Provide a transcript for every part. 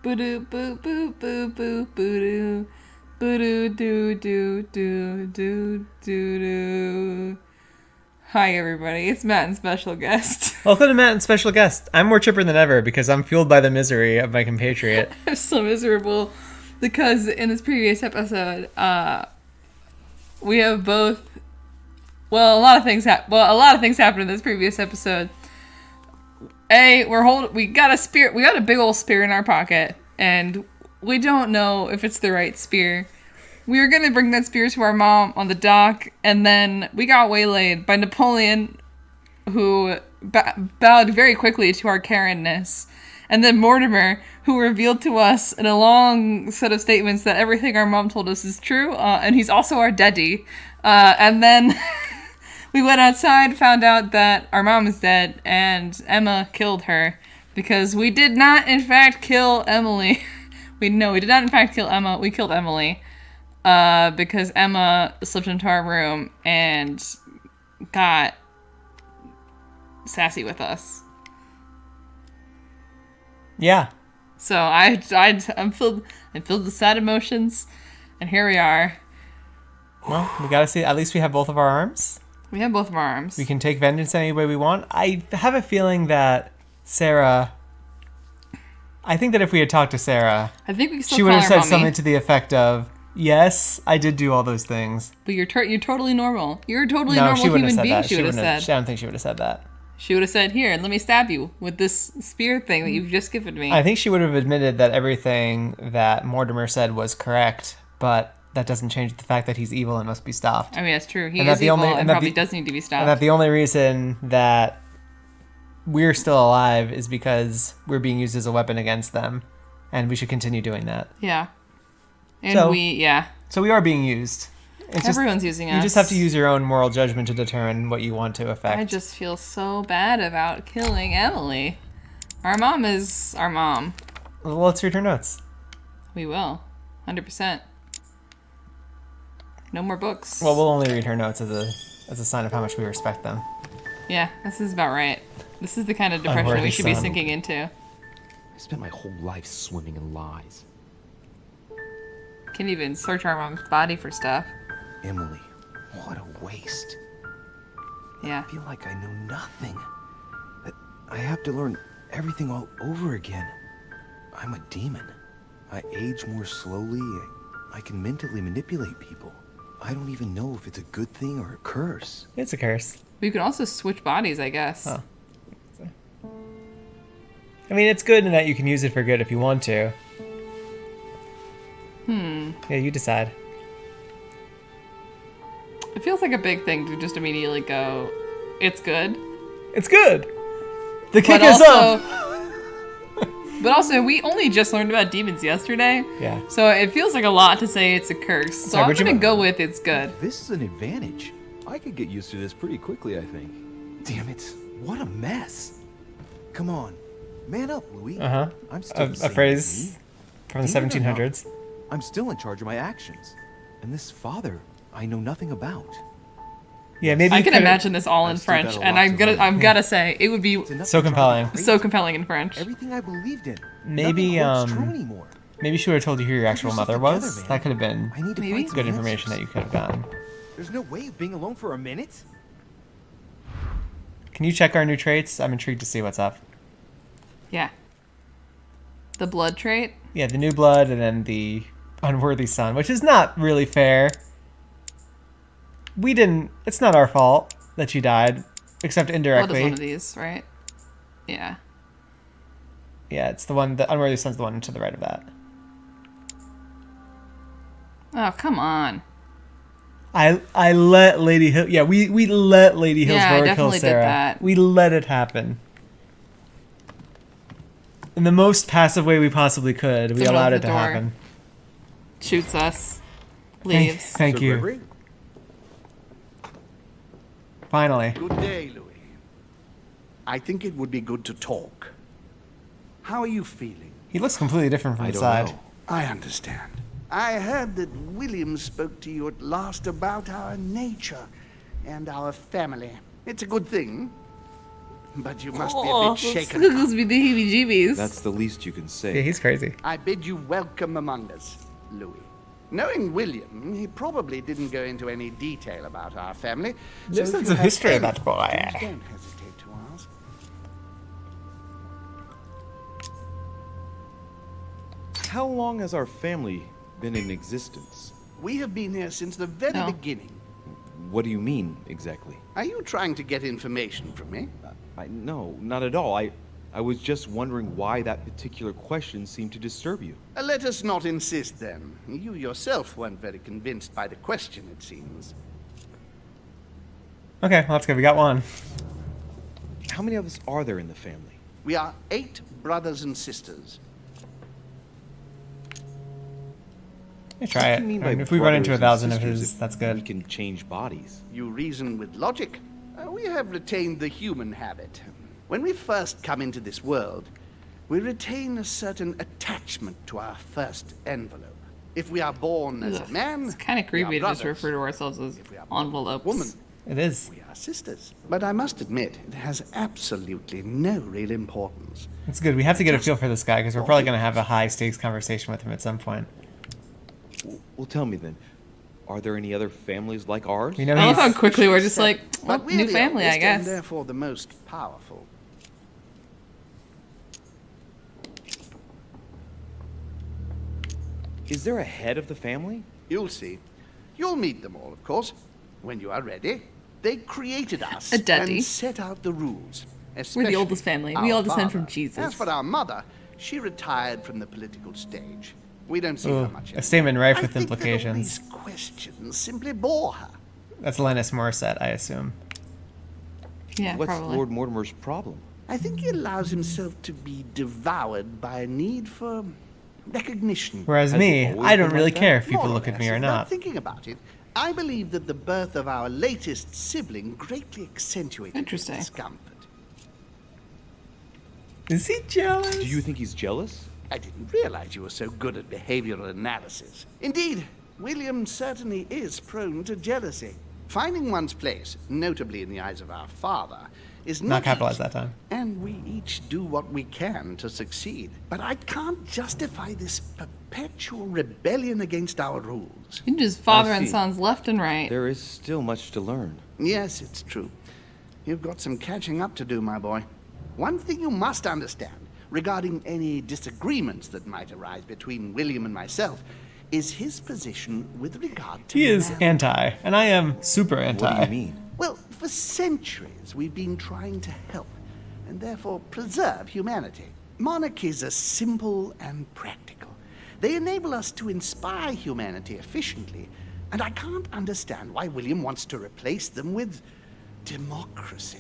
Boo-doo, boo, boo, boo, boo, boo-doo. Boo-doo, doo, doo, doo, doo, doo, doo. Hi, everybody. It's Matt and special guest. Welcome to Matt and special guest. I'm more chipper than ever because I'm fueled by the misery of my compatriot. I'm so miserable because in this previous episode, we have both. Well, a lot of things happened in this previous episode. We got a spear. We got a big old spear in our pocket, and we don't know if it's the right spear. We were gonna bring that spear to our mom on the dock, and then we got waylaid by Napoleon, who bowed very quickly to our Karen-ness, and then Mortimer, who revealed to us in a long set of statements that everything our mom told us is true, and he's also our daddy. And then we went outside, found out that our mom is dead, and Emma killed her, because we did not, in fact, kill Emily. We did not, in fact, kill Emma. We killed Emily, because Emma slipped into our room and got sassy with us. Yeah. So I'm filled with sad emotions, and here we are. Well, we gotta see. At least we have both of our arms. We have both of our arms. We can take vengeance any way we want. I have a feeling that Sarah. I think that if we had talked to Sarah, I think we still she call would have her said mommy. something to the effect of, "Yes, I did do all those things." But you're totally normal. You're a totally No, normal she wouldn't human have said being. that. She would have said. I don't think she would have said that. She would have said, "Here, let me stab you with this spear thing that you've just given me." I think she would have admitted that everything that Mortimer said was correct, but that doesn't change the fact that he's evil and must be stopped. I mean, that's true. He And is that the evil only- and and that probably the- does need to be And stopped. that the only reason that we're still alive is because we're being used as a weapon against them, and we should continue doing that. Yeah. And So- yeah. So we are being used. It's Everyone's using us. You just have to use your own moral judgment to determine what you want to affect. I just feel so bad about killing Emily. Our mom is our mom. Well, let's read her notes. We will. 100%. No more books. Well, we'll only read her notes as a sign of how much we respect them. Yeah, this is about right. This is the kind of depression Unworthy we should be son. sinking into. I spent my whole life swimming in lies. Can't even search our mom's body for stuff. Emily, what a waste. Yeah. I feel like I know nothing. That I have to learn everything all over again. I'm a demon. I age more slowly. I can mentally manipulate people. I don't even know if it's a good thing or a curse. It's a curse. We could also switch bodies, I guess. Oh. I mean, it's good in that you can use it for good if you want to. Yeah, you decide. It feels like a big thing to just immediately go, it's good. It's good. The kick But is also, up. but also, we only just learned about demons yesterday. Yeah. So it feels like a lot to say it's a curse. So Sorry, I'm would you going to mi- go with it's good. This is an advantage. I could get used to this pretty quickly, I think. Damn it. What a mess. Come on. Man up, Louis. Uh-huh. I'm still A the same phrase as me. from the Demon or not, 1700s. I'm still in charge of my actions. And this father, I know nothing about. Yeah, maybe I you can could've- imagine this all in I've still got French, a and lot to learn. I'm gotta say, it would be It's enough So to drive me compelling. crazy. so compelling in French. Everything I believed in. Maybe, Nothing holds true anymore. Maybe she would have told you who your actual yourself mother together, was. man. That could have been I need to Maybe. find some good information that answers. you could have gotten. There's no way of being alone for a minute. Can you check our new traits? I'm intrigued to see what's up. Yeah. The blood trait? Yeah, the new blood and then the unworthy son, which is not really fair. It's not our fault that she died, except Blood is indirectly. one of these, right? Yeah. Yeah, the unworthy son's the one to the right of that. Oh, come on. I let Lady Hill. Yeah, we let Lady Yeah, I Hillsborough kill definitely did Sarah. that. We let it happen. In the most passive way we possibly could, we Someone allowed opened it the to door. happen. Shoots us. Thank, Leaves. thank Sir you. Gregory? Finally. Good day, Louis. I think it would be good to talk. How are you feeling? He looks completely different from I the don't side. know. I understand. I heard that William spoke to you at last about our nature and our family. It's a good thing. but you must be a Oh, bit shaken. those be the heebie-jeebies. That's the least you can Yeah, say. he's crazy. I bid you welcome among us, Louis. Knowing William, he probably didn't go into any detail about our family. There's if lots you of have history any about the boy. questions, don't hesitate to ask. How long has our family been in existence? We have been here since the very No. beginning. What do you mean, exactly? Are you trying to get information from me? No, not at all. I was just wondering why that particular question seemed to disturb you. Let us not insist then. You yourself weren't very convinced by the question, it seems. Okay, well, that's good. We got one. How many of us are there in the family? We are 8 brothers and sisters. Let me try it. What do you mean I mean, by if we run into brothers and 1,000 of sisters his, if that's We good. can change bodies. You reason with logic. We have retained the human habit. When we first come into this world, we retain a certain attachment to our first envelope. If we are born as a Ugh, man, It's kind of we are creepy to just brothers. refer to ourselves as If we are born as a envelopes. woman, It is. we are sisters. But I must admit, it has absolutely no real importance. It's good. We have to get a feel for this guy because we're probably going to have a high stakes conversation with him at some point. Well, tell me then, are there any other families like ours? We know I love how he's. quickly we're just like, well, But we're new the family, I oldest guess. and therefore the most powerful. Is there a head of the family? You'll see. You'll meet them all, of course, when you are ready. They created us A daddy. and set out the rules. We're the especially oldest family. our We all descend from father. Jesus. As for our mother, she retired from the political stage. We don't see her Ooh, much a anymore. statement rife I with think that all implications. these questions simply bore her. That's Alanis Morissette, I assume. Yeah, What's probably. Lord Mortimer's problem? I think he allows himself to be devoured by a need for recognition. Whereas Has me, it always I don't been really like that? care if people More or look at me less, or without not. Thinking about it, I believe that the birth of our latest sibling greatly accentuated Interesting. his discomfort. Is he jealous? Do you think he's jealous? I didn't realize you were so good at behavioral analysis. Indeed, William certainly is prone to jealousy. Finding one's place, notably in the eyes of our father, is Not not capitalized easy. that time. And we each do what we can to succeed. But I can't justify this perpetual rebellion against our rules. You can just father I and see. sons left and right. There is still much to learn. Yes, it's true. You've got some catching up to do, my boy. One thing you must understand regarding any disagreements that might arise between William and myself is his position with regard to He is man. anti, and I am super anti. What do you mean? Well, for centuries we've been trying to help and therefore preserve humanity. Monarchies are simple and practical. They enable us to inspire humanity efficiently, and I can't understand why William wants to replace them with democracy.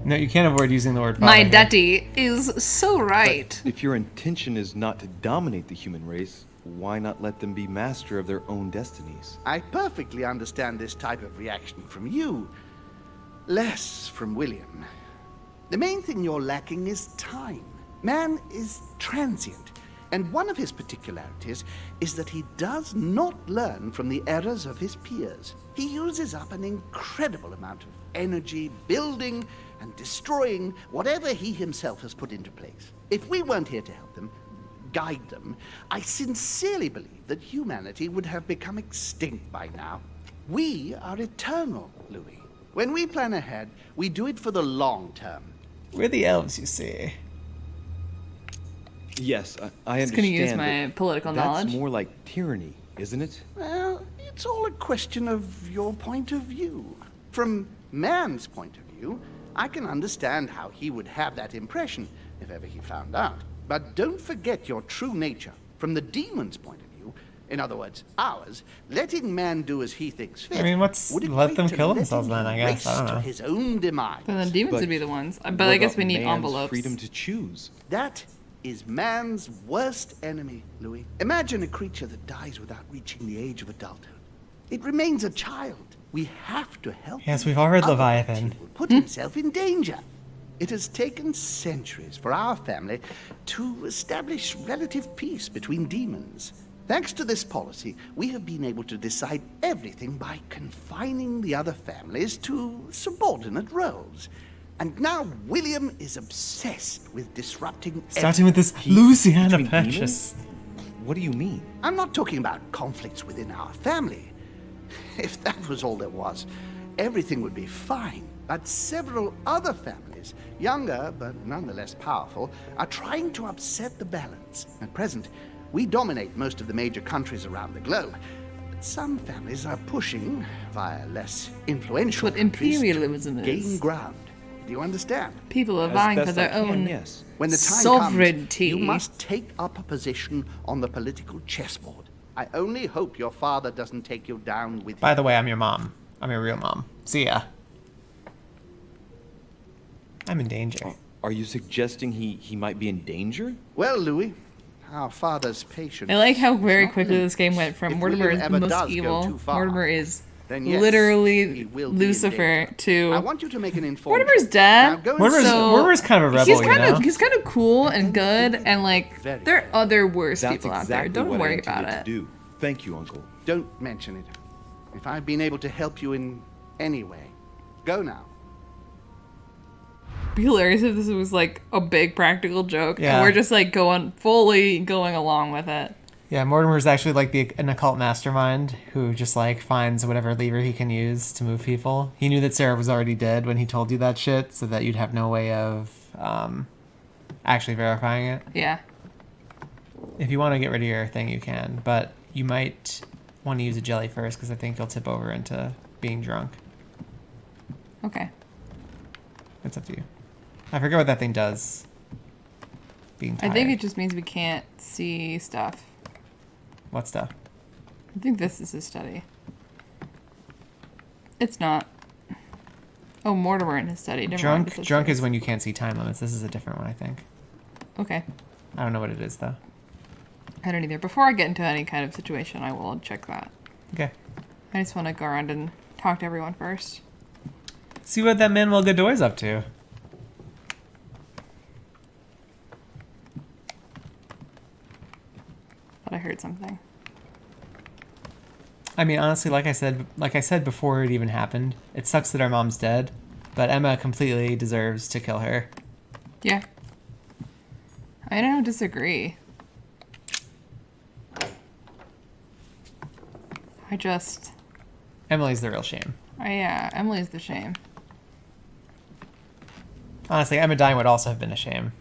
No, you can't avoid using the word My father here. daddy is so right. If your intention is not to dominate the human race, why not let them be master of their own destinies? I perfectly understand this type of reaction from you, less from William. The main thing you're lacking is time. Man is transient, and one of his particularities is that he does not learn from the errors of his peers. He uses up an incredible amount of energy building and destroying whatever he himself has put into place. If we weren't here to help them, guide them, I sincerely believe that humanity would have become extinct by now. We are eternal, Louis. When we plan ahead, we do it for the long term. We're the elves, you see. Yes, I Just understand. gonna use my but political that's knowledge. more like tyranny, isn't it? Well, it's all a question of your point of view. From man's point of view, I can understand how he would have that impression if ever he found out. But don't forget your true nature. From the demon's point of view, in other words, ours, letting man do as he thinks fit. I mean, what's- would let equate them to kill letting themselves then, I him guess. I don't race know. to his own demise. Then the demons But would be the ones. But What I guess about we need man's envelopes. freedom to choose. That is man's worst enemy, Louis. Imagine a creature that dies without reaching the age of adulthood. It remains a child. We have to help Yes, him. we've all read Otherwise, Leviathan. He will put himself in danger. It has taken centuries for our family to establish relative peace between demons. Thanks to this policy, we have been able to decide everything by confining the other families to subordinate roles. And now William is obsessed with disrupting Starting with this He's Louisiana between Purchase. What do you mean? I'm not talking about conflicts within our family. If that was all there was, everything would be fine. But several other families, younger but nonetheless powerful, are trying to upset the balance. At present, we dominate most of the major countries around the globe. But some families are pushing, via less influential What countries, imperialism to is. gain ground. Do you understand? People are As vying for best their I can, own yes. When the time sovereignty. comes, you must take up a position on the political chessboard. I only hope your father doesn't take you down with By him. the way, I'm your mom. I'm your real mom. See ya. I'm in danger. Are you suggesting he might be in danger? Well, Louis, our father's patience. I like how is very not quickly limited. this game went from If Mortimer William is ever the does most go evil. too far, Mortimer is then yes, he literally will be in Lucifer danger. to I want you to make an informed. Mortimer's choice. dead. Now go and Mortimer's, see- So- Mortimer's kind of a rebel, He's you kind know? of cool and good, and like Very there are other worse That's people out exactly there. Don't what I worry about intended it. to do. Thank you, Uncle. Don't mention it. If I've been able to help you in any way, go now. It'd be hilarious if this was like a big practical joke, Yeah. and we're just like fully going along with it. Yeah, Mortimer's actually like an occult mastermind who just like finds whatever lever he can use to move people. He knew that Sarah was already dead when he told you that shit, so that you'd have no way of actually verifying it. Yeah. If you want to get rid of your thing, you can, but you might want to use a jelly first because I think you'll tip over into being drunk. Okay. It's up to you. I forget what that thing does. Being tired. I think it just means we can't see stuff. What stuff? I think this is his study. It's not. Oh, Mortimer in his study. Never mind, this Drunk his. is when you can't see time limits. This is a different one, I think. Okay. I don't know what it is though. I don't either. Before I get into any kind of situation, I will check that. Okay. I just want to go around and talk to everyone first. See what that Manuel Godoy's up to. But I heard something. I mean, honestly, like I said before it even happened, it sucks that our mom's dead, but Emma completely deserves to kill her. Yeah. I don't disagree. Emily's the real shame. Yeah, Emily's the shame. Honestly, Emma dying would also have been a shame.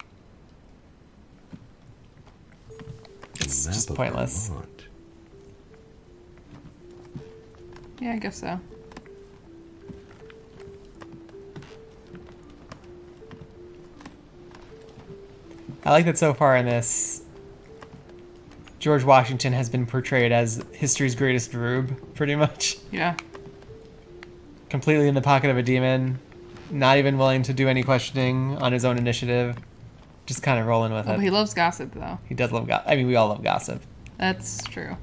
It's Map just of pointless. Vermont. Yeah, I guess so. I like that so far in this, George Washington has been portrayed as history's greatest rube, pretty much. Yeah. Completely in the pocket of a demon, not even willing to do any questioning on his own initiative, just kind of rolling with Oh, it. but he loves gossip, though. He does love gossip. I mean, we all love gossip. That's true.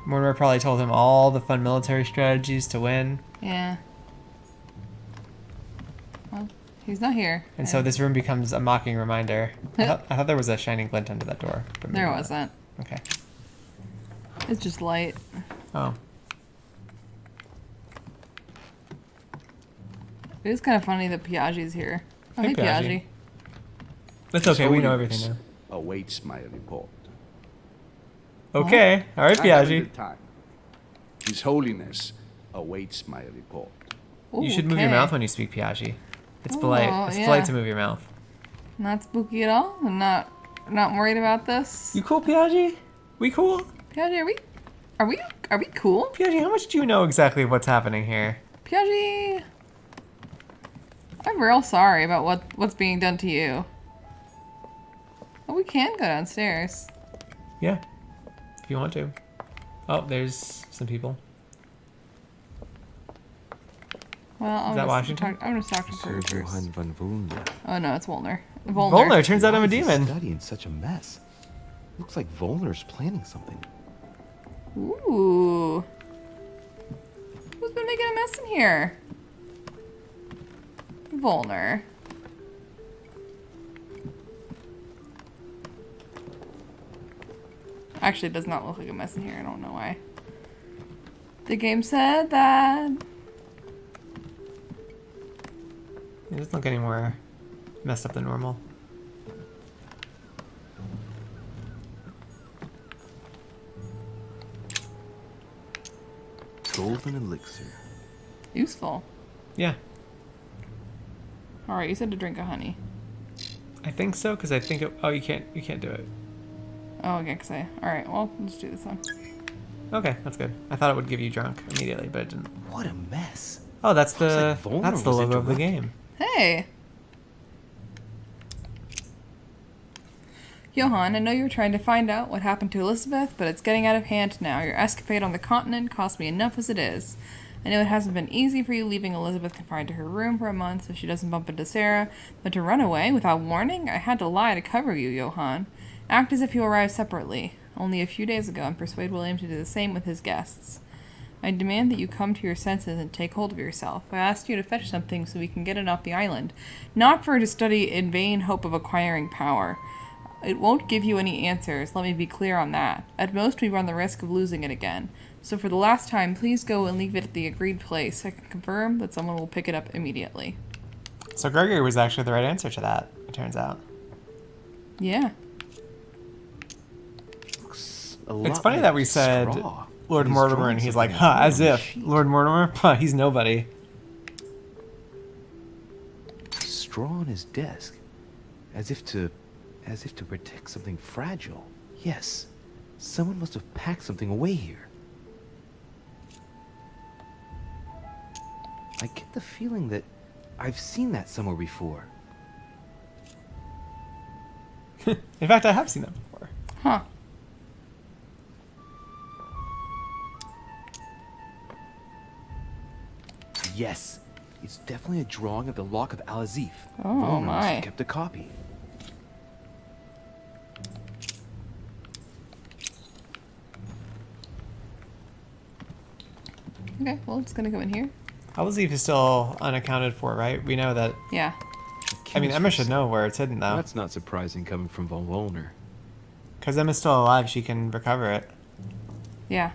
Mortimer probably told him all the fun military strategies to win. Yeah. Well, he's not here. And so this room becomes a mocking reminder. I thought there was a shining glint under that door. But maybe There not. wasn't. Okay. It's just light. Oh. It is kind of funny that Piaggi's here. Oh, Hey, hey, Piaggi. Piaggi. That's okay. We know Holiness everything now. Awaits my report. Okay. All right, I haven't Piaggi. the time. His Holiness awaits my report. You should move your Okay. mouth when you speak, Piaggi. It's polite. Oh, It's yeah. polite to move your mouth. Not spooky at all. I'm not worried about this. You cool, Piaggi? We cool? Piaggi, are we cool? Piaggi, how much do you know exactly what's happening here? Piaggi, I'm real sorry about what's being done to you. But we can go downstairs. Yeah. If you want to. Oh, there's some people. Well, I'm Is that gonna Washington? I'm gonna talk to Sir her first. Johann von Volner. Oh no, it's Volner. Volner, turns out I'm a Why is this demon. study in such a mess. Looks like Volner's planning something. Ooh. Who's been making a mess in here? Volner. Actually, it does not look like a mess in here. I don't know why. The game said that. It doesn't look any more messed up than normal. Golden elixir. Useful. Yeah, Alright, you said to drink a honey. I think so because I think it. Oh, you can't do it. Oh, okay, alright, well, let's do this one. Okay, that's good. I thought it would give you drunk immediately, but it didn't. What a mess. Oh, that's Looks the like Volner that's the was logo of the interrupted. game. Hey! Johann, I know you were trying to find out what happened to Elizabeth, but it's getting out of hand now. Your escapade on the continent cost me enough as it is. I know it hasn't been easy for you leaving Elizabeth confined to her room for a month so she doesn't bump into Sarah, but to run away without warning? I had to lie to cover you, Johann. Act as if you arrived separately, only a few days ago, and persuade William to do the same with his guests. I demand that you come to your senses and take hold of yourself. I asked you to fetch something so we can get it off the island, not for to study in vain hope of acquiring power. It won't give you any answers, let me be clear on that. At most, we run the risk of losing it again. So for the last time, please go and leave it at the agreed place. I can confirm that someone will pick it up immediately. So Gregory was actually the right answer to that. It turns out. Yeah. Looks a It's lot funny like that we said straw. Lord He's Mortimer, drawing and he's something like, on huh, as the if sheet. Lord Mortimer, huh, he's nobody. Straw on his desk, as if to protect something fragile. Yes, someone must have packed something away here. I get the feeling that I've seen that somewhere before. In fact, I have seen that before. Huh. Yes, it's definitely a drawing of the Lock of Al-Azif. Oh, Volner must my. have kept a copy. Okay, well, it's gonna go in here. Al-Azif is still unaccounted for, right? We know that. Yeah. I mean, Emma Chemistry should know where it's hidden, though. That's not surprising coming from von Volner. Because Emma's still alive, she can recover it. Yeah.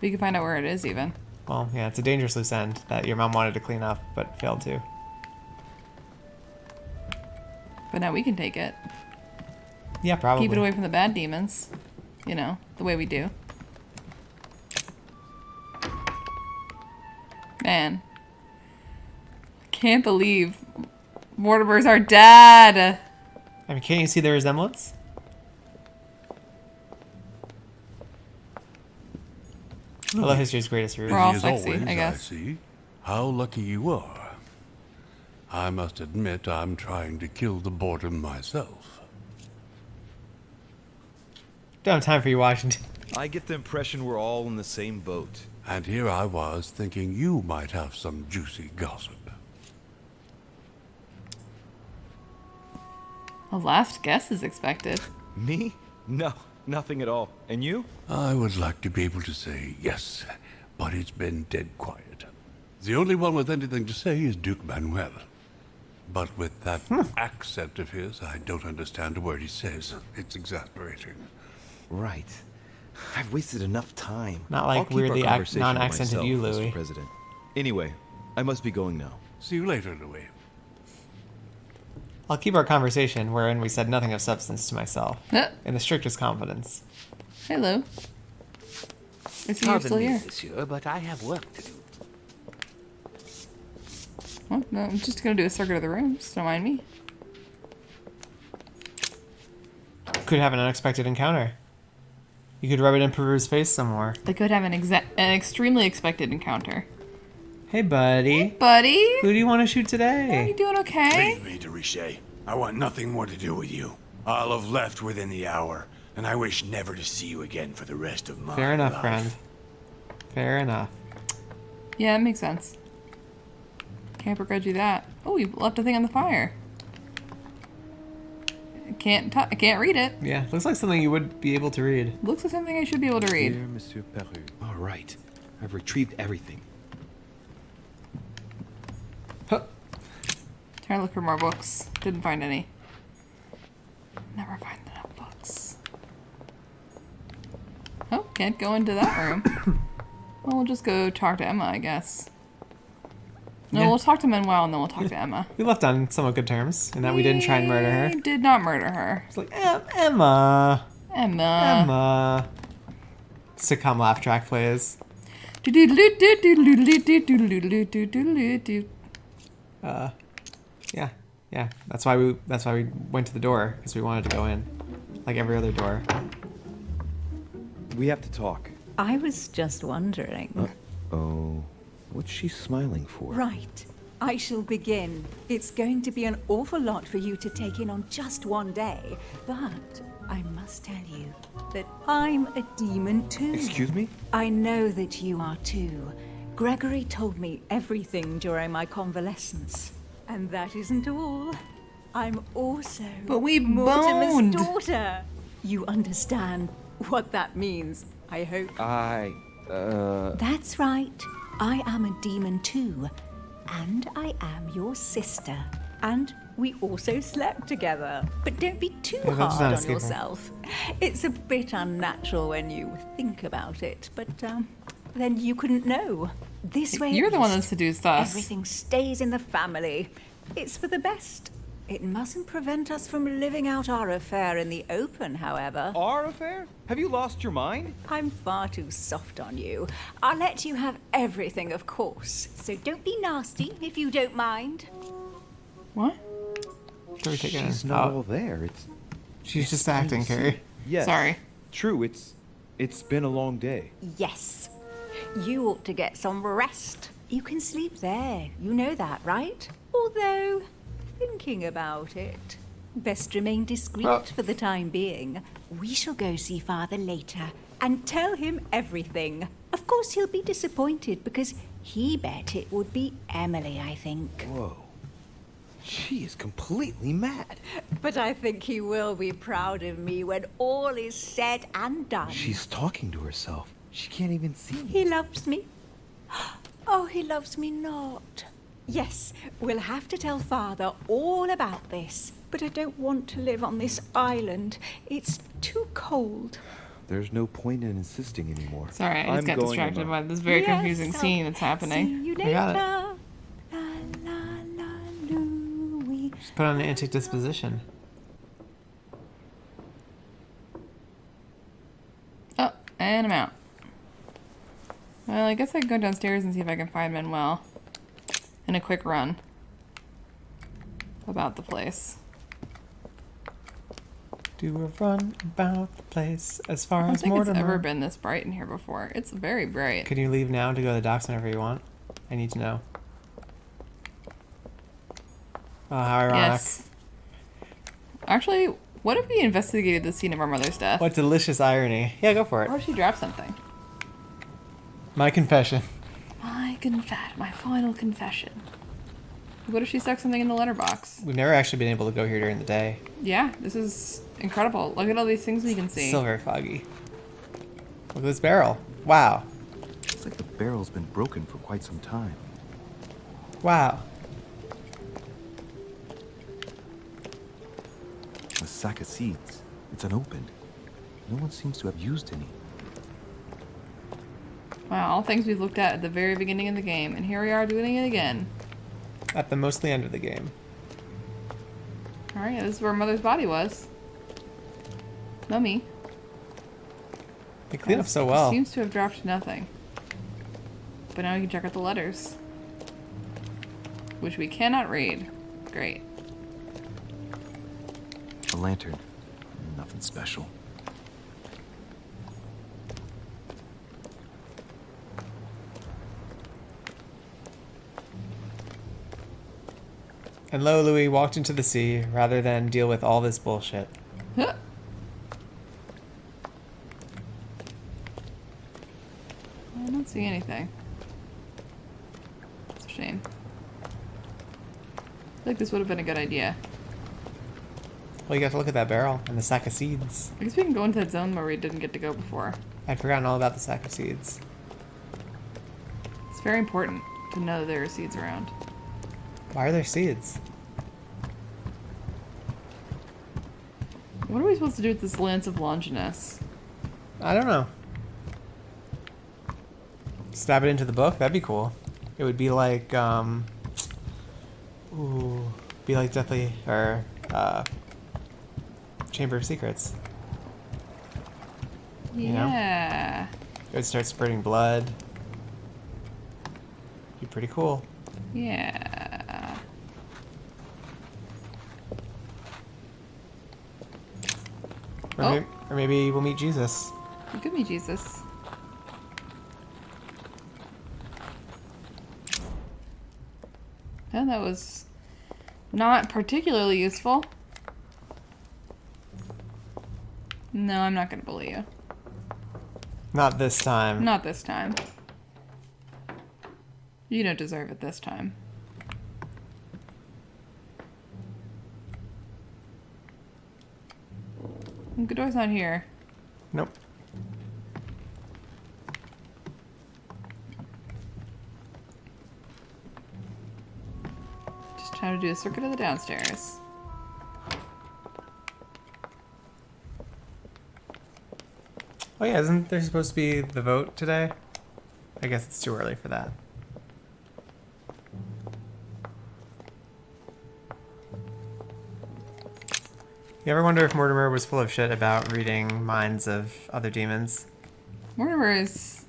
We can find out where it is, even. Well, yeah, it's a dangerous loose end that your mom wanted to clean up, but failed to. But now we can take it. Yeah, probably. Keep it away from the bad demons. You know, the way we do. Man. Can't believe Mortimer's our dad. I mean, can't you see the resemblance? Hello, history's greatest root. We're all Busy as sexy, always, I guess. see. How lucky you are. I must admit I'm trying to kill the boredom myself. Don't have time for you, Washington. I get the impression we're all in the same boat. And here I was thinking you might have some juicy gossip. A last guess is expected. Me? No, nothing at all. And you? I would like to be able to say yes, but it's been dead quiet. The only one with anything to say is Duke Manuel. But with that accent of his, I don't understand a word he says. It's exasperating. Right. I've wasted enough time. Not like I'll keep weirdly our conversation to non-accented myself, you, Mr. Louis. President. Anyway, I must be going now. See you later, Louis. I'll keep our conversation wherein we said nothing of substance to myself. In the strictest confidence. Hello. I see you're still here. monsieur, but I have work to do. Well, no, I'm just gonna do a circuit of the room. Just don't mind me. Could have an unexpected encounter. You could rub it in Peru's face some more. I could have an extremely expected encounter. Hey, buddy. Buddy? Who do you want to shoot Are you today? doing okay? Leave me, de Richet. I want nothing more to do with you. I'll have left within the hour, and I wish never to see you again for the rest of my Fair enough, life. friend. Fair enough. Yeah, it makes sense. Can't begrudge you that. Oh, you left a thing on the fire. I can't read it. Yeah, looks like something you would be able to read. Looks like something I should be able to read. Dear Monsieur Peru. All right. I've retrieved everything. Huh. Trying to look for more books. Didn't find any. Never find enough books. Can't go into that room. Well, we'll just go talk to Emma, I guess. No, Yeah. we'll talk to Manuel and then we'll talk to Emma. We left on somewhat good terms, in that we didn't try and murder her. We did not murder her. It's like, Emma. Emma. Emma. Sitcom laugh track plays. Yeah, yeah. That's why we went to the door, because we wanted to go in, like every other door. We have to talk. I was just wondering. Oh, what's she smiling for? Right. I shall begin. It's going to be an awful lot for you to take in on just one day, but I must tell you that I'm a demon too. Excuse me? I know that you are too. Gregory told me everything during my convalescence. And that isn't all. I'm also But we Mortimer's boned. daughter. You understand what that means, I hope. That's right. I am a demon too. And I am your sister. And we also slept together. But don't be too Yeah, that's hard not on escaping. yourself. It's a bit unnatural when you think about it, but then you couldn't know. This way, You're at the one that least, seduced us. everything stays in the family. It's for the best. It mustn't prevent us from living out our affair in the open, however. Our affair? Have you lost your mind? I'm far too soft on you. I'll let you have everything, of course. So don't be nasty, if you don't mind. What? Should we take it in? She's not Oh, all there. It's she's just acting, Carrie. Yes. Sorry. True, it's been a long day. Yes. You ought to get some rest. You can sleep there. You know that, right? Although, thinking about it, best remain discreet Well- for the time being. We shall go see Father later and tell him everything. Of course, he'll be disappointed because he bet it would be Emily, I think. whoa. She is completely mad. But I think he will be proud of me when all is said and done. She's talking to herself. She can't even see me. He loves me. Oh, he loves me not. Yes, we'll have to tell Father all about this. But I don't want to live on this island. It's too cold. There's no point in insisting anymore. Sorry, I just I'm got going, distracted Emma. by this very Yes, confusing I'll scene that's happening. See you I later. got it. La, la, la, Louie. Just put on an anti-disposition. Oh, and I'm out. Well, I guess I can go downstairs and see if I can find Manuel in a quick run about the place. Do a run about the place as I far don't as think it's Mortimer. ever been this bright in here before. It's very bright. Can you leave now to go to the docks whenever you want? I need to know. Oh, how ironic. Yes. Actually, what if we investigated the scene of our mother's death? What delicious irony. Yeah, go for Or it. if she dropped something? My confession. My final confession. What if she stuck something in the letterbox? We've never actually been able to go here during the day. Yeah, this is incredible. Look at all these things we can see. Still very foggy. Look at this barrel. Wow. It's like the barrel's been broken for quite some time. Wow. A sack of seeds. It's unopened. No one seems to have used any. Wow, all things we've looked at the very beginning of the game, and here we are doing it again. At the mostly end of the game. Alright, this is where mother's body was. Mummy. They clean up so well. Seems to have dropped nothing. But now we can check out the letters. Which we cannot read. Great. A lantern. Nothing special. And Lo Louis walked into the sea rather than deal with all this bullshit. Huh. I don't see anything. It's a shame. I feel like this would have been a good idea. Well, you got to look at that barrel and the sack of seeds. I guess we can go into that zone where we didn't get to go before. I'd forgotten all about the sack of seeds. It's very important to know there are seeds around. Why are there seeds? What are we supposed to do with this Lance of Longinus? I don't know. Stab it into the book? That'd be cool. It would be like, be like Deathly, or, Chamber of Secrets. You know? Yeah. It would start spurting blood. Be pretty cool. Yeah. Or maybe we'll meet Jesus. It could be Jesus. Yeah, that was not particularly useful. No, I'm not going to bully you. Not this time. Not this time. You don't deserve it this time. Godor's not here. Nope. Just trying to do a circuit of the downstairs. Oh yeah, isn't there supposed to be the vote today? I guess it's too early for that. You ever wonder if Mortimer was full of shit about reading minds of other demons? Mortimer is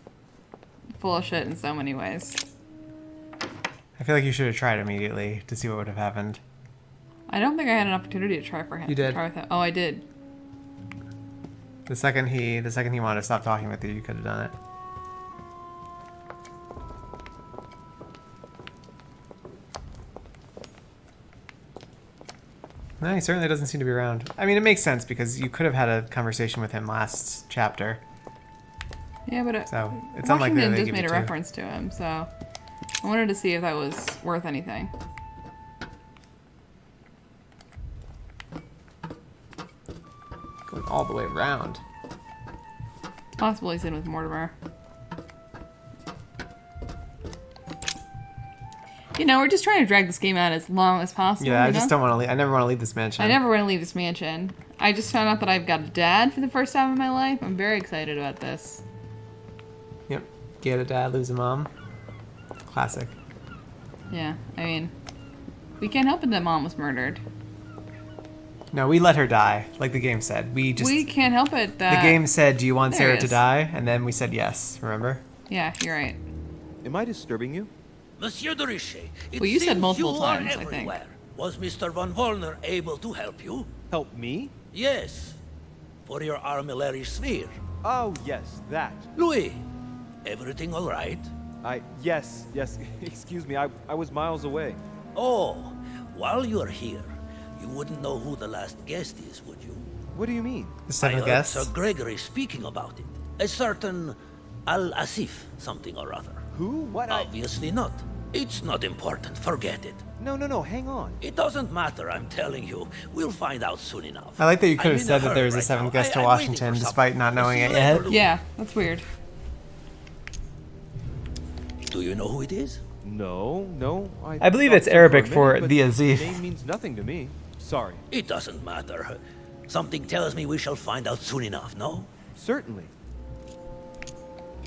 full of shit in so many ways. I feel like you should have tried immediately to see what would have happened. I don't think I had an opportunity to try for him. You did. Try with him. Oh, I did. The second he wanted to stop talking with you, you could have done it. No, he certainly doesn't seem to be around. I mean, it makes sense because you could have had a conversation with him last chapter. Yeah, but So it's unlikely Washington they just give made it a to you. reference to him, so I wanted to see if that was worth anything. Going all the way around. It's possible he's in with Mortimer. You know, we're just trying to drag this game out as long as possible. Yeah, I you just know? don't want to leave. I never want to leave this mansion. I never want to leave this mansion. I just found out that I've got a dad for the first time in my life. I'm very excited about this. Yep. Get a dad, lose a mom. Classic. Yeah, I mean, we can't help it that mom was murdered. No, we let her die, like the game said. We can't help it that... The game said, do you want There Sarah it to is. die? And then we said yes, remember? Yeah, you're right. Am I disturbing you? Monsieur de Richet, it Well, you said seems multiple you times, are I think. everywhere. Was Mr. von Wollner able to help you? Help me? Yes. For your armillary sphere. Oh, yes, that. Louis, everything all right? Yes. Excuse me, I was miles away. Oh, while you're here, you wouldn't know who the last guest is, would you? What do you mean? The I seventh heard guest? Sir Gregory speaking about it. A certain Al-Asif something or other. Who? What? Obviously not. It's not important. Forget it. No, hang on. It doesn't matter, I'm telling you. We'll find out soon enough. I like that you could I'm have in said that hurry there was a right seventh now. guest to I'm waiting Washington for despite something. not knowing See it you yet. later, Louis. Yeah, that's weird. Do you know who it is? No. I believe thought it's so Arabic a minute, for but the Azif. The name means nothing to me. Sorry. It doesn't matter. Something tells me we shall find out soon enough, no? Certainly.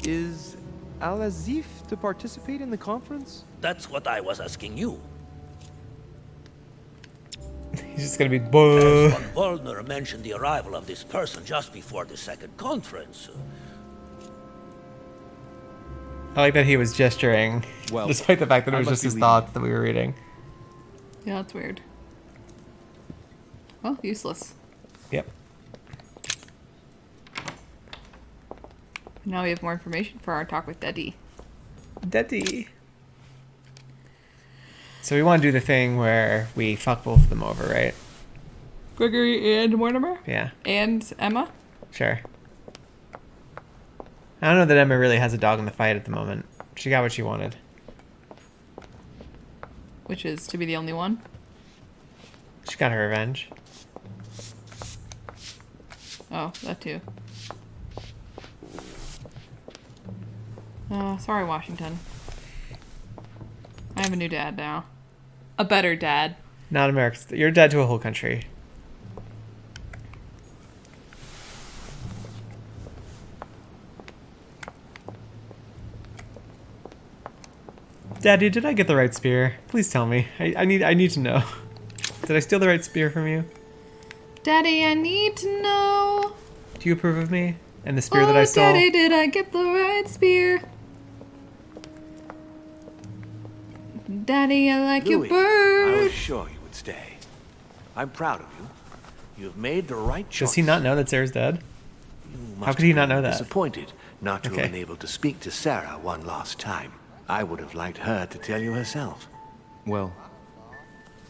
Is Al-Azif to participate in the conference? That's what I was asking you. He's just gonna be As buh. von Wollner mentioned the arrival of this person just before the second conference. I like that he was gesturing, Well, despite the fact that it I was must just be his leaving. thoughts that we were reading. Yeah, that's weird. Well, useless. Yep. Now we have more information for our talk with Daddy. Daddy. So we want to do the thing where we fuck both of them over, right? Gregory and Mortimer? Yeah, And Emma? sure. I don't know that Emma really has a dog in the fight at the moment. She got what she wanted. Which is to be the only one. She got her revenge. Oh, that too. Oh, sorry, Washington. I have a new dad now. A better dad. Not America. You're dead to a whole country. Daddy, did I get the right spear? Please tell me. I need to know. Did I steal the right spear from you? Daddy, I need to know. Do you approve of me and the spear that I stole? Daddy, did I get the right spear? Daddy, I like your Louis, bird. I was sure you would stay. I'm proud of you. You've made the right choice. Does he not know that Sarah's dead? You How must could he have not been know that? Disappointed not to Okay. have been able to speak to Sarah one last time. I would have liked her to tell you herself. Well,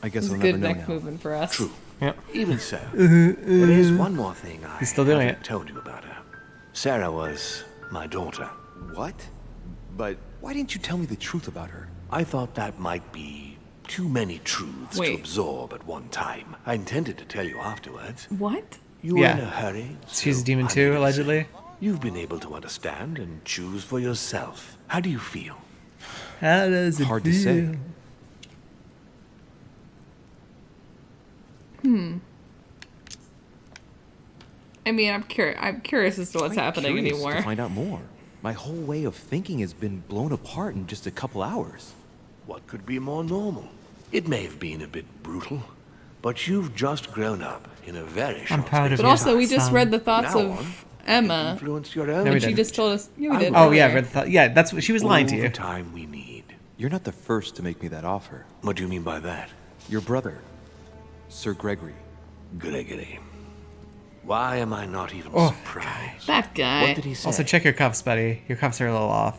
I guess It's I'll good never know neck now. movement for us. True. Yep. Even so, there is one more thing I He's still doing haven't it. told you about her. Sarah was my daughter. What? But why didn't you tell me the truth about her? I thought that might be too many truths to Wait. absorb at one time. I intended to tell you afterwards. What? You were Yeah. in a hurry. She's a so demon I too, needed to allegedly. say, You've been able to understand and choose for yourself. How do you feel? How does it Hard to feel? say. I mean, I'm curious as to what's Quite happening curious anymore. To find out more. My whole way of thinking has been blown apart in just a couple hours. What could be more normal? It may have been a bit brutal, but you've just grown up in a very short proud of space But you. also, we just Son. read the thoughts Now of on, you Emma, influence your own. No, we and she didn't. just told us. Yeah, we did. Oh yeah, earlier. yeah. That's what she was lying to All you. the time we need. You're not the first to make me that offer. What do you mean by that? Your brother, Sir Gregory. Gregory. Why am I not even Oh, surprised? That guy. What did he say? Also, check your cuffs, buddy. Your cuffs are a little off.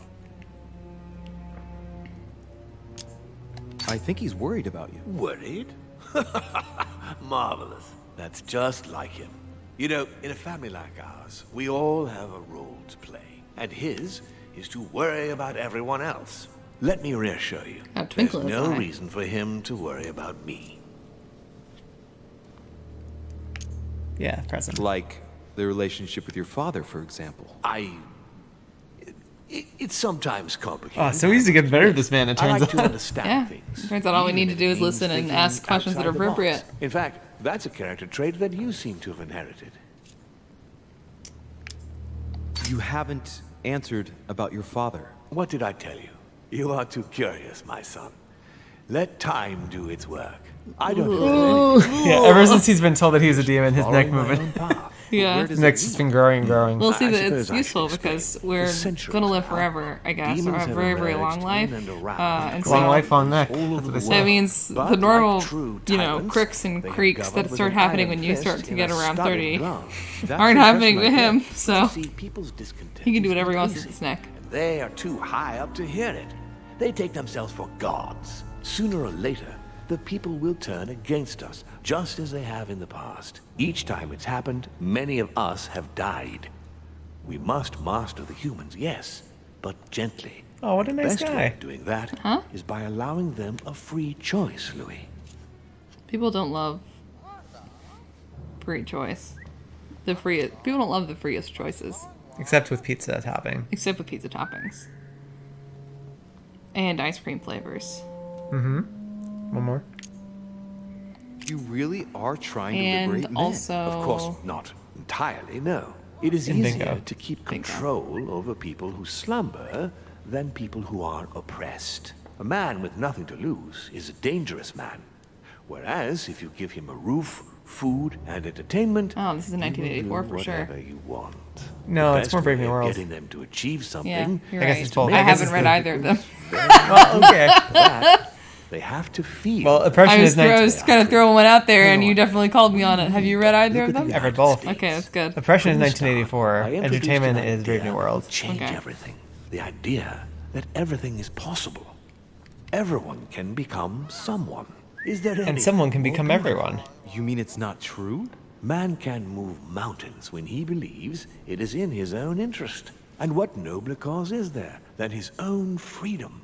I think he's worried about you. Worried? Marvelous. That's just like him. You know, in a family like ours, we all have a role to play, and his is to worry about everyone else. Let me reassure you, A there's twinkle in his no eye. reason for him to worry about me. Yeah, present. Like the relationship with your father, for example. It's sometimes complicated. Oh, so easy to get better at this man, it I turns like to out. understand Yeah. things. Turns out all we even need to if do it is means listen and thinking ask questions that are outside the box. appropriate. In fact, that's a character trait that you seem to have inherited. You haven't answered about your father. What did I tell you? You are too curious, my son. Let time do its work. I don't know anything. Yeah, ever since he's been told that he's a demon, his neck Following my moving. own path. Yeah. Where His does neck's it just lead? been growing and growing. Well, see, I that suppose it's I should useful explain. because For we're centuries gonna live now, forever, I guess, or demons have have very, very emerged long life. in and around And Long so life, long neck. all That's over what the they say. that world. means But the normal, like true you know, tyrants, cricks and they have creaks governed that with start an happening iron when you fist start to in get a around studded 30 glove. That's aren't the happening to impression I him. get. So See, people's discontent he can do is whatever he wants easy, with his neck. and they are too high up to hear it. They take themselves for gods. Sooner or later, the people will turn against us, just as they have in the past. Each time it's happened, many of us have died. We must master the humans, yes, but gently. Oh, what a The nice best way guy. of doing that is by allowing them a free choice, Louis. People don't love free choice. People don't love the freest choices, Except with pizza topping. except with pizza toppings and ice cream flavors. One more. You really are trying to And liberate men. also, Of course, not entirely, no. It is And easier bingo. to keep Bingo. control over people who slumber than people who are oppressed. A man with nothing to lose is a dangerous man. Whereas, if you give him a roof, food, and entertainment, Oh, this is he will 1984 do for sure. whatever you want. No, The it's best more Brave way New of World. Getting them to achieve Yeah, something you're I guess right. it's both. I I guess haven't it's read the- either of them. Well, okay. that, they have to feel. Well, oppression I is was kind of throwing one out there, and you definitely called me on it. Have you read either Look of at them? the I've read United both. States. Okay, that's good. Oppression is From the start, 1984. I introduced Entertainment an is Brave idea New World. that Change Okay. everything. The idea that everything is possible. Everyone can become someone. Is there And anything someone can more become beautiful? everyone. You mean it's not true? Man can move mountains when he believes it is in his own interest. And what nobler cause is there than his own freedom?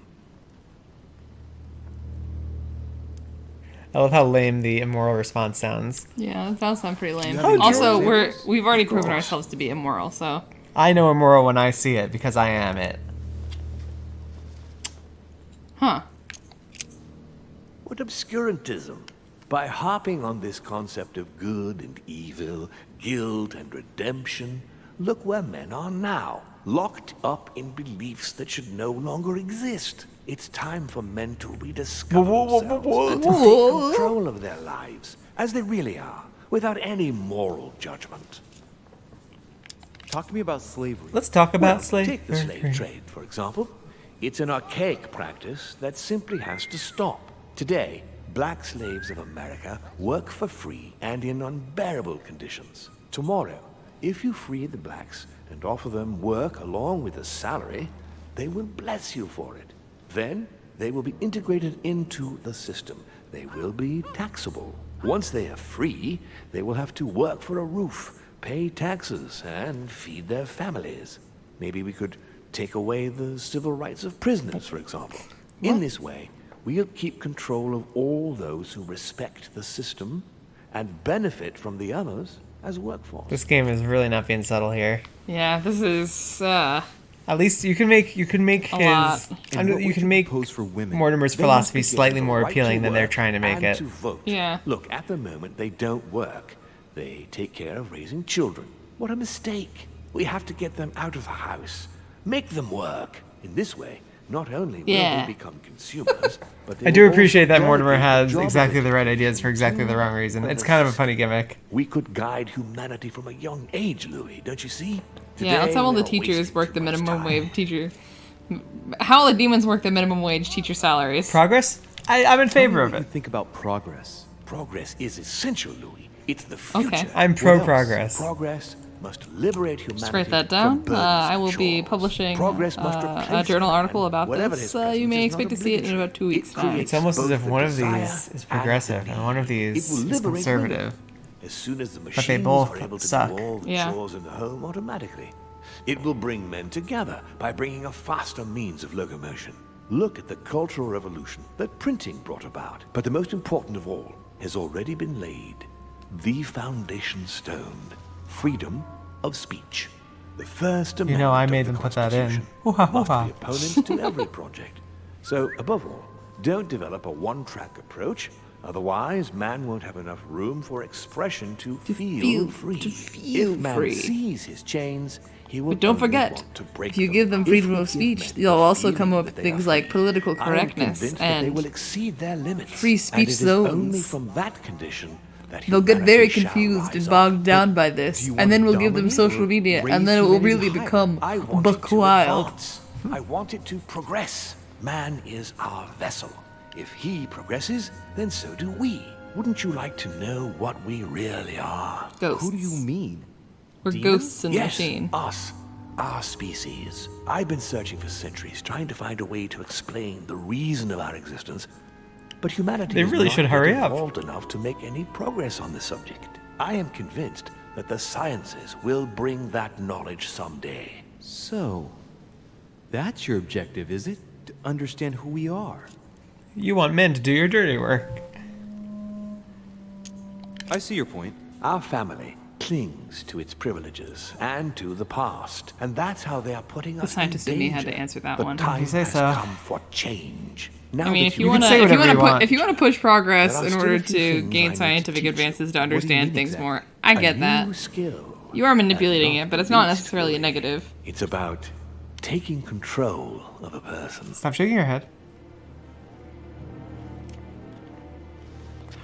I love how lame the immoral response sounds. Yeah, that does sound pretty lame. Yeah, Also, George. we've already proven course. ourselves to be immoral, so I know immoral when I see it because I am it. huh? What obscurantism! By harping on this concept of good and evil, guilt and redemption, look where men are now. locked up in beliefs that should no longer exist. It's time for men to rediscover themselves and to take control of their lives as they really are, without any moral judgment. Talk to me about slavery. Let's talk about Well, slavery. take the slave trade, for example. It's an archaic practice that simply has to stop. Today, black slaves of America work for free and in unbearable conditions. Tomorrow, if you free the blacks and offer them work along with a salary, they will bless you for it. Then, they will be integrated into the system. They will be taxable. Once they are free, they will have to work for a roof, pay taxes, and feed their families. Maybe we could take away the civil rights of prisoners, for example. In this way, we'll keep control of all those who respect the system and benefit from the others as workforce. This game is really not being subtle here. Yeah, this is At least you can make a lot. you can make for women. Mortimer's They philosophy must be slightly given the more right appealing to than they're work trying to make and it. to vote. Yeah. Look, at the moment, they don't work. They take care of raising children. What a mistake. We have to get them out of the house. Make them work. In this way, not only will Yeah. they become consumers, but they I do will appreciate also that Mortimer delegate has job exactly the eligibility right ideas for exactly the wrong reason. It's kind of a funny gimmick. We could guide humanity from a young age, Louis, don't you see? Yeah, let's Today, have all the we're teachers wasting work too the much minimum time. wage teacher. How will the demons work the minimum wage teacher salaries? Progress? I'm in favor of What do it. you think about progress? Progress is essential, Louis. It's the future. Okay. I'm What pro else? progress. Progress must liberate humanity. Just write that from down. burdens I will and be chores. publishing Progress must a replace journal man, article about whatever this. his You presence may is expect not to see it in obligatory. about 2 weeks' It time. creates It's almost as both if the one of desire these is and progressive the and one of need. these It will is liberate conservative. women. As soon as the they machines both are able to suck. do all the Yeah. chores in the home automatically. It will bring men together by bringing a faster means of locomotion. Look at the cultural revolution that printing brought about. But the most important of all has already been laid. The foundation stone. Freedom of speech. The First Amendment I of made the them put that in. Constitution Hoo-ha, must hoo-ha. be opponents to every project. So, above all, don't develop a one-track approach. Otherwise, man won't have enough room for expression to feel free. feel If man free. sees his chains, he will But don't only forget, want to break if you give them If freedom we of give speech, men you'll the also come feeling up that with they are things like free, political I am correctness convinced that they and will exceed their limits. free And speech it is zones. only from that condition that they'll get very humanity shall confused rise and up. bogged down But by do this, you and want then to we'll give them dominate social or media, raise and then it will humanity really higher? become I want it buck to wild. advance. I want it to progress. Man is our vessel. If he progresses, then so do we. Wouldn't you like to know what we really are? Ghosts. Who do you mean? We're Demons? ghosts in the Yes, machine. us. Our species. I've been searching for centuries, trying to find a way to explain the reason of our existence. But humanity They has really not should yet hurry up. evolved enough to make any progress on the subject. I am convinced that the sciences will bring that knowledge someday. So, that's your objective, is it? To understand who we are. You want men to do your dirty work. I see your point. Our family clings to its privileges and to the past, and that's how they are putting us scientist in in me danger. had to answer that the one. time You say has so. come for change. Now I mean, that if you can want to, say if you whatever want you to put, want. if you want to push progress There are in still order a few to things I gain need scientific to teach advances to What do you understand mean things exactly? more, I get a that. new skill. You are manipulating And it, but it's not least necessarily a worry. negative. It's about taking control of a person. Stop shaking your head.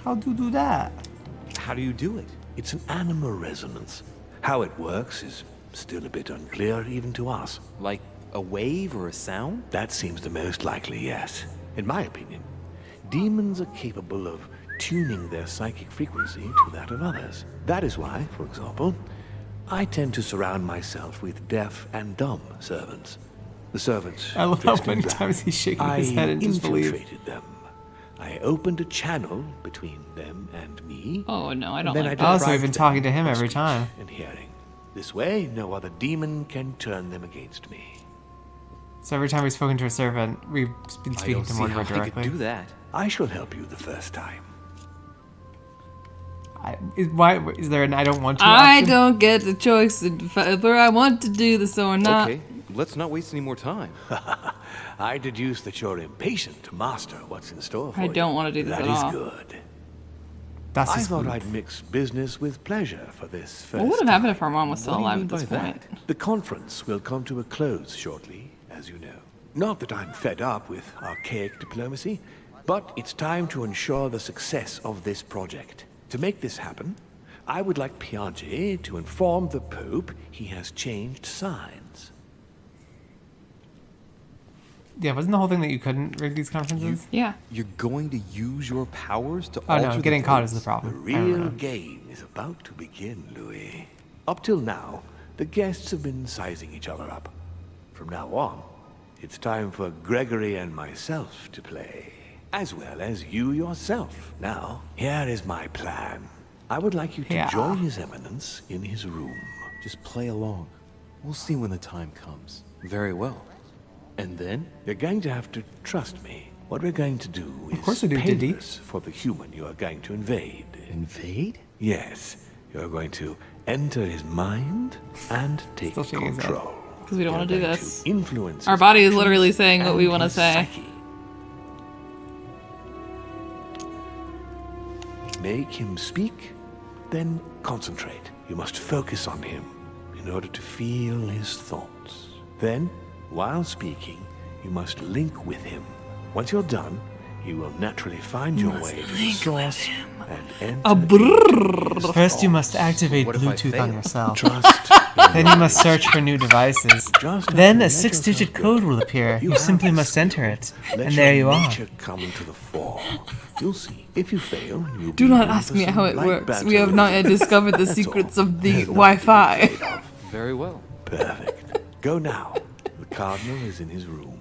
How do you do that? How do you do it? It's an animal resonance. How it works is still a bit unclear even to us. Like a wave or a sound? That seems the most likely, yes. In my opinion, demons are capable of tuning their psychic frequency to that of others. That is why, for example, I tend to surround myself with deaf and dumb servants. The servants. I love dressed how in many black. times he's shaking I his head in disbelief. infiltrated them. I opened a channel between them and me. Oh no, I and don't then like I that. Oh, so we've been deprived talking to them him of every speech time. and hearing. This way, no other demon can turn them against me. So every time we've spoken to a servant, we've been I speaking don't to see Mortimer how I could directly. do that. I shall help you the first time. Why is there an I don't want to I option? don't get the choice of whether I want to do this or not. Okay, let's not waste any more time. I deduce that you're impatient to master what's in store for I you. don't wanna do this That at is all. good. Das I ist thought gut. I'd mix business with pleasure for this first What would have happened if our mom was still What do you alive mean at this by point? that? The conference will come to a close shortly, as you know. Not that I'm fed up with archaic diplomacy, but it's time to ensure the success of this project. To make this happen, I would like Piaget to inform the Pope he has changed sides. Yeah, wasn't the whole thing that you couldn't rig these conferences? Yeah. You're going to use your powers to Oh alter no, the getting caught is votes? the problem. The I real remember. game is about to begin, Louis. Up till now, the guests have been sizing each other up. From now on, it's time for Gregory and myself to play, as well as you yourself. Now, here is my plan. I would like you to Yeah. join His Eminence in his room. Just play along. We'll see when the time comes. Very well. And then? You're going to have to trust me. What we're going to do is course we do, Diddy. painless for the human you are going to invade. Invade? Yes, you're going to enter his mind and take Still shaking his head. control. 'Cause we don't You're wanna do going this. to influence Our his body is actions literally saying what we and wanna his say. psyche. Make him speak, then concentrate. You must focus on him in order to feel his thoughts. Then, while speaking, you must link with him. Once you're done, he will naturally find your way to the source and enter into his First, you thoughts. must activate What if I Bluetooth on fail? yourself. Trust. Then you must search for new devices. Just Then have a to let 6-digit yourself code go. will appear. You have simply the must skill. enter it. Let And there your you are. nature come to the fore. You'll see. If you fail, you'll Do be not one ask me person how it like works. We Badger have not yet Lily. discovered the That's secrets all. of the There's nothing to be Wi-Fi. afraid of. Very well. Perfect. Go now. The cardinal is in his room.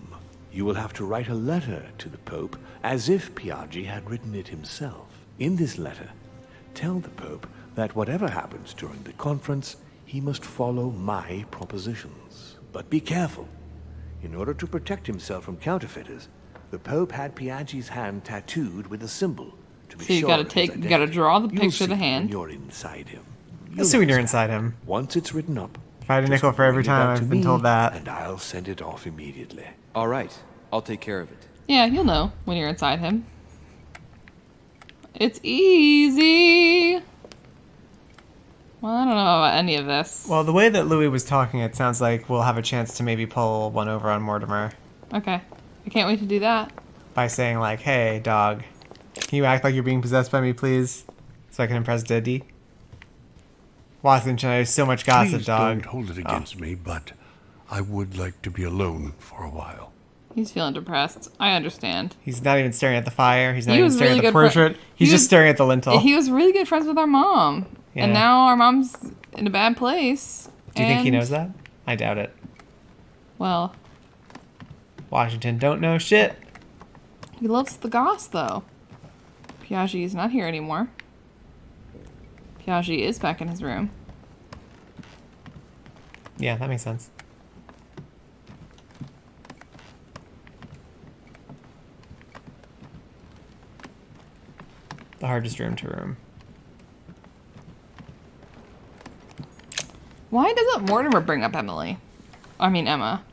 You will have to write a letter to the Pope as if Piaggi had written it himself. In this letter, tell the Pope that whatever happens during the conference, he must follow my propositions. But be careful. In order to protect himself from counterfeiters, the Pope had Piaggi's hand tattooed with a symbol to be So you sure gotta of his take- you gotta identity. draw the You'll picture of the see hand. when you're inside him. You'll see when you're inside him. Once it's written up, If I had a just nickel for every bring it time up to I've been me, told that. and I'll send it off immediately. All right. I'll take care of it. Yeah, you'll know when you're inside him. It's easy. Well, I don't know about any of this. Well, the way that Louis was talking, it sounds like we'll have a chance to maybe pull one over on Mortimer Okay. I can't wait to do that. by saying like, "Hey, dog, can you act like you're being possessed by me, please, so I can impress Diddy?" Washington, there's so much gossip, Please dog. don't hold it against me, but I would like to be alone for a while. He's feeling depressed. I understand. He's not even staring at the fire. He's not He even was staring really at the good fri- portrait. He's he just was- staring at the lintel. He was really good friends with our mom. Yeah. And now our mom's in a bad place. Do you think he and- knows that? I doubt it. Well, Washington don't know shit. he loves the goss, though. Piaggi is not here anymore. Piaggi is back in his room. Yeah, that makes sense. The hardest room to room. Why doesn't Mortimer bring up Emily? I mean, Emma.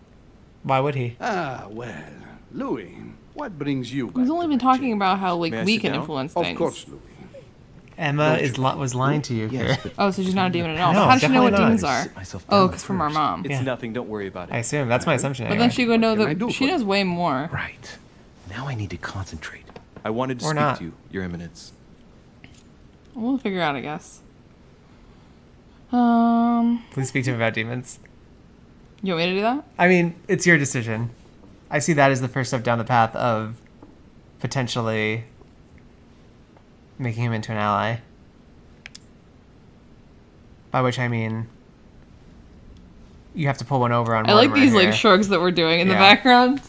Why would he? Ah, well, Louis, what brings you back He's to only my been talking chamber? about how like May I we sit can down? influence Of things. course, Louis. Emma was lying to you Yes, here. but Oh, so she's not a demon at all. No, But how does she know what definitely demons not. are? Sit myself Oh, down because from our first. mom. It's Yeah. nothing. Don't worry about it. I assume that's my assumption. But Anyway. then she would know What can I do that she for knows way more. Right. Now I need to concentrate. I wanted to Or speak not. to you, Your Eminence. We'll figure out, I guess. Please speak to him about demons. You want me to do that? I mean, it's your decision. I see that as the first step down the path of potentially making him into an ally. By which I mean, you have to pull one over on I like Mortimer these here. like shrugs that we're doing in the Yeah. background.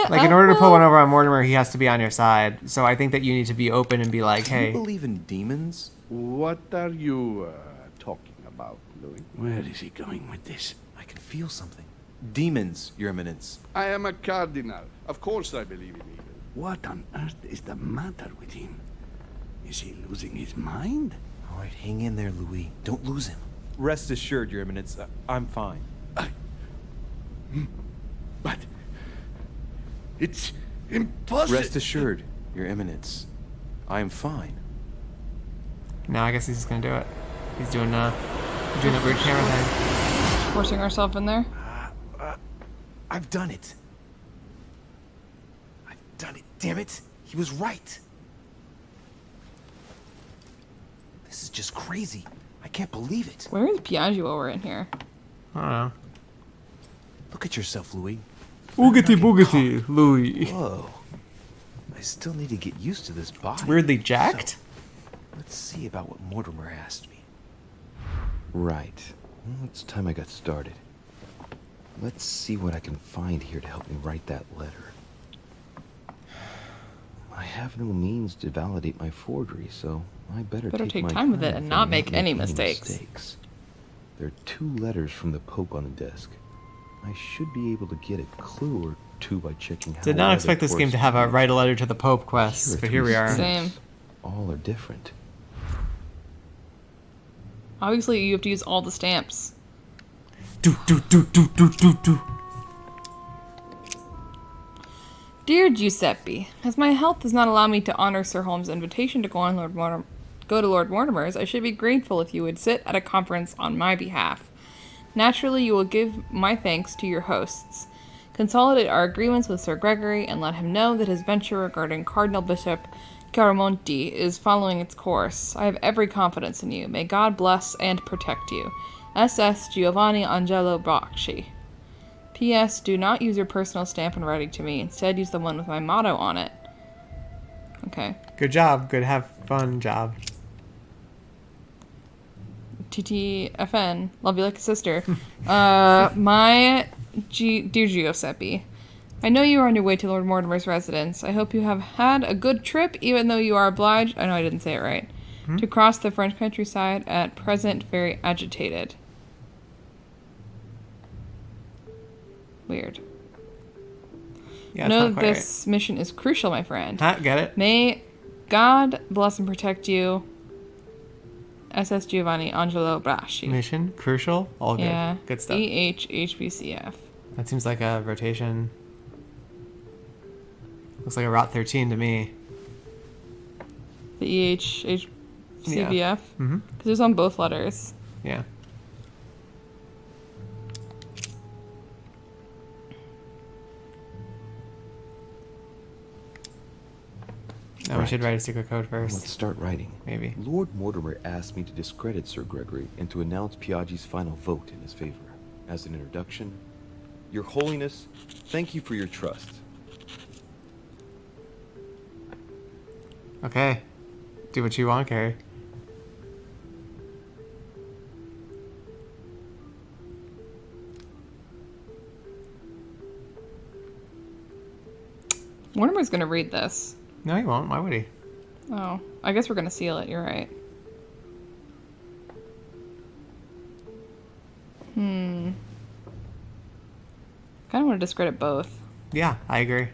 Like, in order to pull one over on Mortimer, he has to be on your side. So I think that you need to be open and be like, Do you hey, believe in demons? What are you talking about, Louis? Where is he going with this? I can feel something. Demons, Your Eminence. I am a cardinal. Of course I believe in evil. What on earth is the matter with him? Is he losing his mind? All right, hang in there, Louis. Don't lose him. Rest assured, Your Eminence. I'm fine. But it's impossible. Rest assured, Your Eminence. I am fine. No, I guess he's just gonna do it. He's doing that weird camera thing. Forcing ourselves in there. I've done it. I've done it. Damn it. He was right. This is just crazy. I can't believe it. Where is Piaggio while we're in here? I don't know. Look at yourself, Louis. Boogity boogity, Louis. Whoa. I still need to get used to this body. It's weirdly jacked. So, let's see about what Mortimer asked me. Right. Well, it's time I got started. Let's see what I can find here to help me write that letter. I have no means to validate my forgery, so I better take my time with it and not make any mistakes. mistakes. There are 2 letters from the Pope on the desk. I should be able to get a clue or 2 by checking how. Did not expect this game to have a write a letter to the Pope quest, but here we are. Same. All are different. Obviously, you have to use all the stamps. Do. Dear Giuseppe, as my health does not allow me to honor Sir Holmes' invitation to go to Lord Mortimer's, I should be grateful if you would sit at a conference on my behalf. Naturally, you will give my thanks to your hosts. Consolidate our agreements with Sir Gregory and let him know that his venture regarding Cardinal Bishop Chiaramonti is following its course. I have every confidence in you. May God bless and protect you. SS Giovanni Angelo Bracci. P.S. Do not use your personal stamp in writing to me. Instead, use the one with my motto on it. Okay. Good job. Good have fun job. TTFN. Love you like a sister. Dear Giuseppe, I know you are on your way to Lord Mortimer's residence. I hope you have had a good trip, even though you are obliged, I know I didn't say it right, to cross the French countryside, at present very agitated. Weird. Yeah, Know that this mission is crucial, my friend. Get it? May God bless and protect you. SS Giovanni Angelo Bracci. Mission crucial. All good. Yeah. Good stuff. HBCF. That seems like a rotation. Looks like a Route 13 to me. The HCBF? Yeah. Because it's on both letters. Yeah. Now we should write a secret code first. Let's start writing. Maybe. Lord Mortimer asked me to discredit Sir Gregory and to announce Piaggi's final vote in his favor. As an introduction, Your Holiness, thank you for your trust. Okay. Do what you want, Carrie. Mortimer's gonna read this. No, he won't. Why would he? Oh, I guess we're gonna seal it. You're right. Kind of want to discredit both. Yeah, I agree.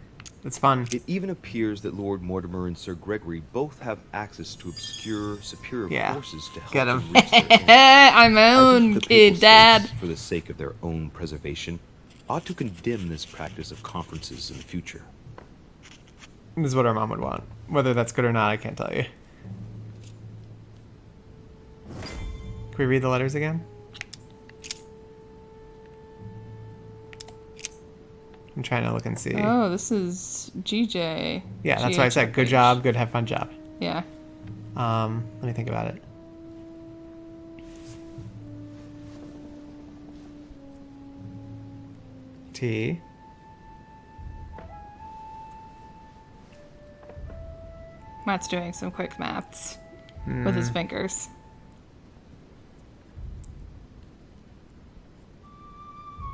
It's fun. It even appears that Lord Mortimer and Sir Gregory both have access to obscure superior forces to help Get him. them reach their ends. I'm my own the kid, Papal Dad. States, for the sake of their own preservation, ought to condemn this practice of conferences in the future. This is what our mom would want. Whether that's good or not, I can't tell you. Can we read the letters again? I'm trying to look and see. Oh, this is GJ. Yeah, that's why I said good job, good have fun job. Yeah. Let me think about it. T. Matt's doing some quick maths with his fingers.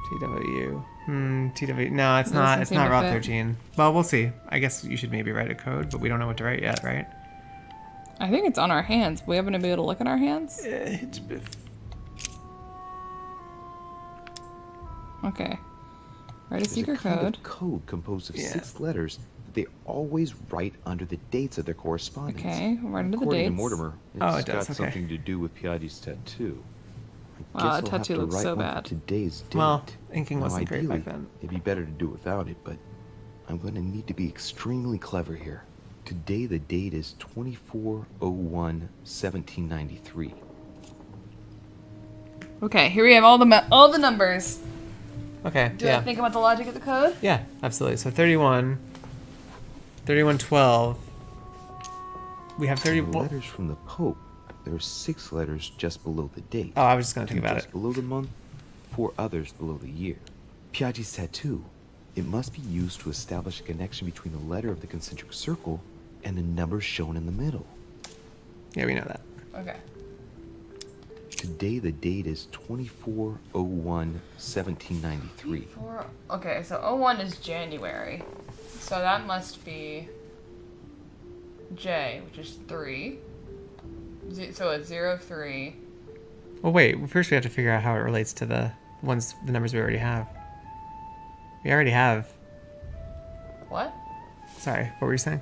TW. TW. No, it's That not. doesn't It's seem not to Route fit. 13. Well, we'll see. I guess you should maybe write a code, but we don't know what to write yet, right? I think it's on our hands. We haven't been able to look at our hands. Okay. Write a There's secret a kind code. of code composed of 6 letters that they always write under the dates of their correspondence. Okay, right under the According dates. to Mortimer, it's Oh, it does, got okay. something to do with Piaggi's tattoo. I Wow, guess that I'll have tattoo to looks write so one for bad. today's date. Well, inking Now, wasn't great back ideally, then. It'd be better to do without it, but I'm going to need to be extremely clever here. Today the date is 24/01/1793. Okay, here we have all the numbers. Okay. Do yeah. I think about the logic of the code? Yeah, absolutely. So 31, 3112. We have 30. In the letters from the Pope, there are 6 letters just below the date. Oh, I was just going to think 2 about just it. below the month, 4 others below the year. Piaggi's tattoo. It must be used to establish a connection between the letter of the concentric circle and the number shown in the middle. Yeah, we know that. Okay. Today the date is 24/01/1793. Okay, so 01 is January. So that must be J, which is 3. So it's 03. Well, wait. First, we have to figure out how it relates to the numbers we already have. We already have. What? Sorry, what were you saying?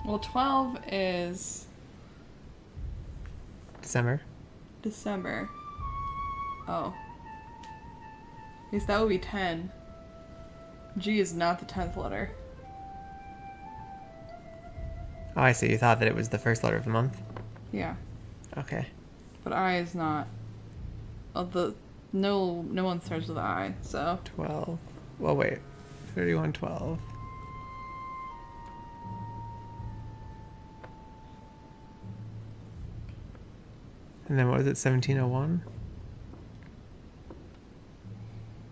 Well, 12 is December. December. Oh. I guess that would be 10. G is not the 10th letter. Oh, I see. You thought that it was the first letter of the month? Yeah. Okay. But I is not. No one starts with I, so. 12. Well, wait. 3112. And then what was it? 1701?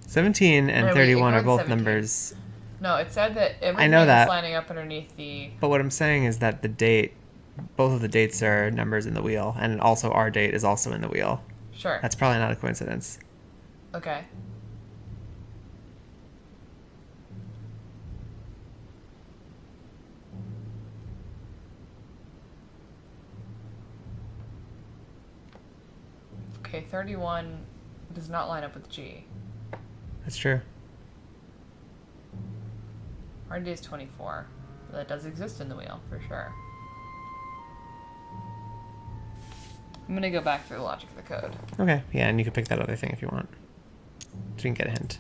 17 and No, 31 are ignored both 17. numbers. No, it said that everything I know is that. lining up underneath the. But what I'm saying is that the date, both of the dates are numbers in the wheel, and also our date is also in the wheel. Sure. That's probably not a coincidence. Okay. Okay, 31 does not line up with G. That's true. Our day is 24. That does exist in the wheel, for sure. I'm gonna go back through the logic of the code. Okay, yeah, and you can pick that other thing if you want. So you can get a hint.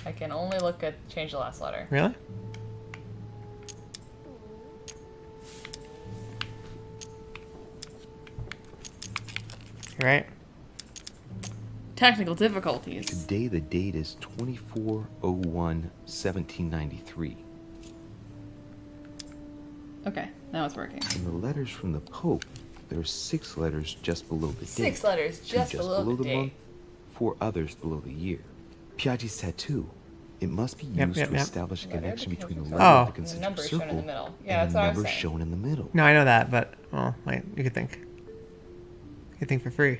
I can only look at change the last letter. Really? You're right. Technical difficulties. Today the date is 24/01/1793. Okay, now it's working. In the letters from the Pope, there are 6 letters just below the date. 6 letters 2 just below the date. month, 4 others below the year. Piaggi's tattoo. It must be Yep, used yep, to yep. establish a Letter connection of the between the concentric letter Oh. of the And the concentric number shown in circle the middle. Yeah, and that's the what I was number saying. shown in the middle. No, I know that, but, well, wait, you could think. You could think for free.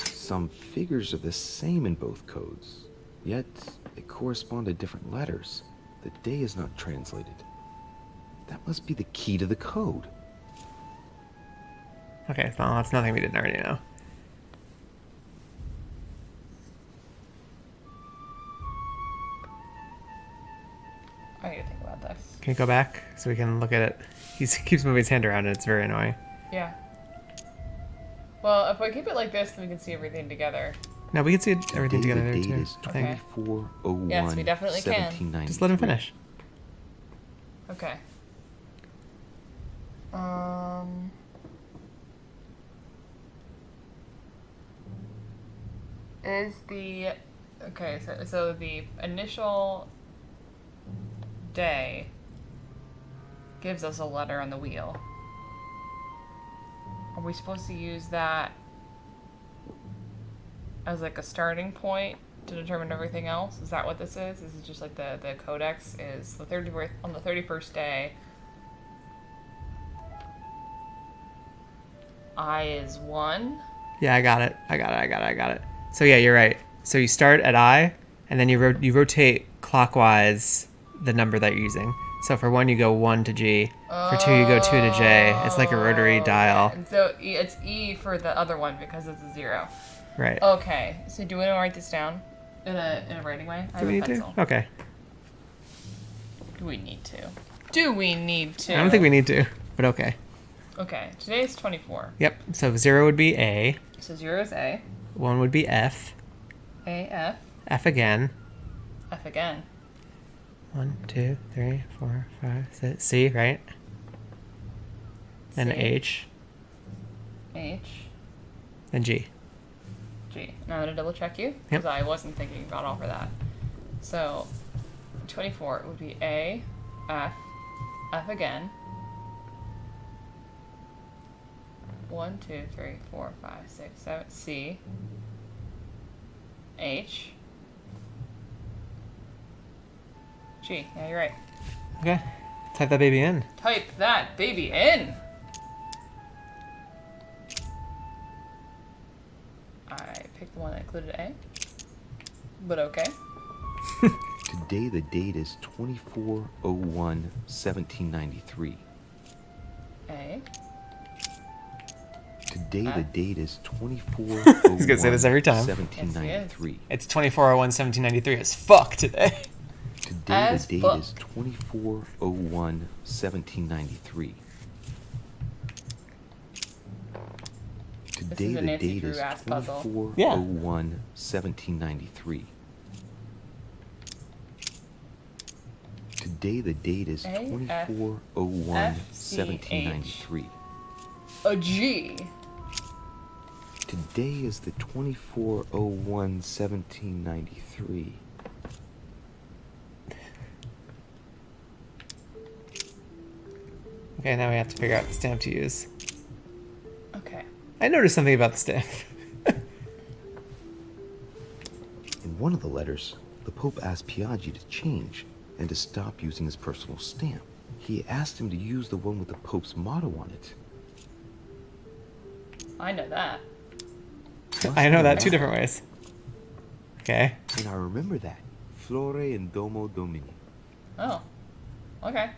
Some figures are the same in both codes, yet they correspond to different letters. The day is not translated. That must be the key to the code. Okay, well, that's nothing we didn't already know. I need to think about this. Can you go back so we can look at it? He keeps moving his hand around and it's very annoying. Yeah. Well, if we keep it like this, then we can see everything together. No, we can see everything Today together the there date too. is I think. 24/01/1793. Yes, we definitely can. Just let him finish. Okay. Is the okay? So the initial day gives us a letter on the wheel. Are we supposed to use that as like a starting point to determine everything else? Is that what this is? This is just like the codex is the 31st on the 31st day. I is 1. Yeah, I got it. So yeah, you're right. So you start at I, and then you rotate clockwise the number that you're using. So for 1 you go 1 to G. For 2 you go 2 to J. It's like a rotary dial. And so it's E for the other one because it's a 0. Right. Okay. So do we want to write this down in a writing way? I Do we have need a to? pencil. Okay. Do we need to? Do we need to? I don't think we need to, but okay. Okay. Today's 24. Yep. So 0 would be A. So 0 is A. 1 would be F. A, F. F again. F again. 1, 2, 3, 4, 5, 6. C, right? And C. H. H. Then G. G. Now I'm gonna double check you because I wasn't thinking about all for that. So 24 would be A, F, F again. 1, 2, 3, 4, 5, 6, 7. C. H. G. Yeah, you're right. Okay. Type that baby in. Type that baby in. I picked the one that included A, but okay. Today the date is 24/01/1793. A. Today the date is 24/01. He's gonna say this every time. 1793. It's 24/01/1793 as fuck today. Today As the date fuck. is 24/01/1793. Today is a the Nancy date Drew is ass puzzle. 24/01/1793. Today the date is A, F, 24/01/1793. A G. Today is the 24/01/1793. Okay, now we have to figure out the stamp to use. Okay. I noticed something about the stamp. In one of the letters, the Pope asked Piaggi to change and to stop using his personal stamp. He asked him to use the one with the Pope's motto on it. I know that. I know that 2 different ways. Okay. And I remember that. Flore in Domo Domini. Oh. Okay.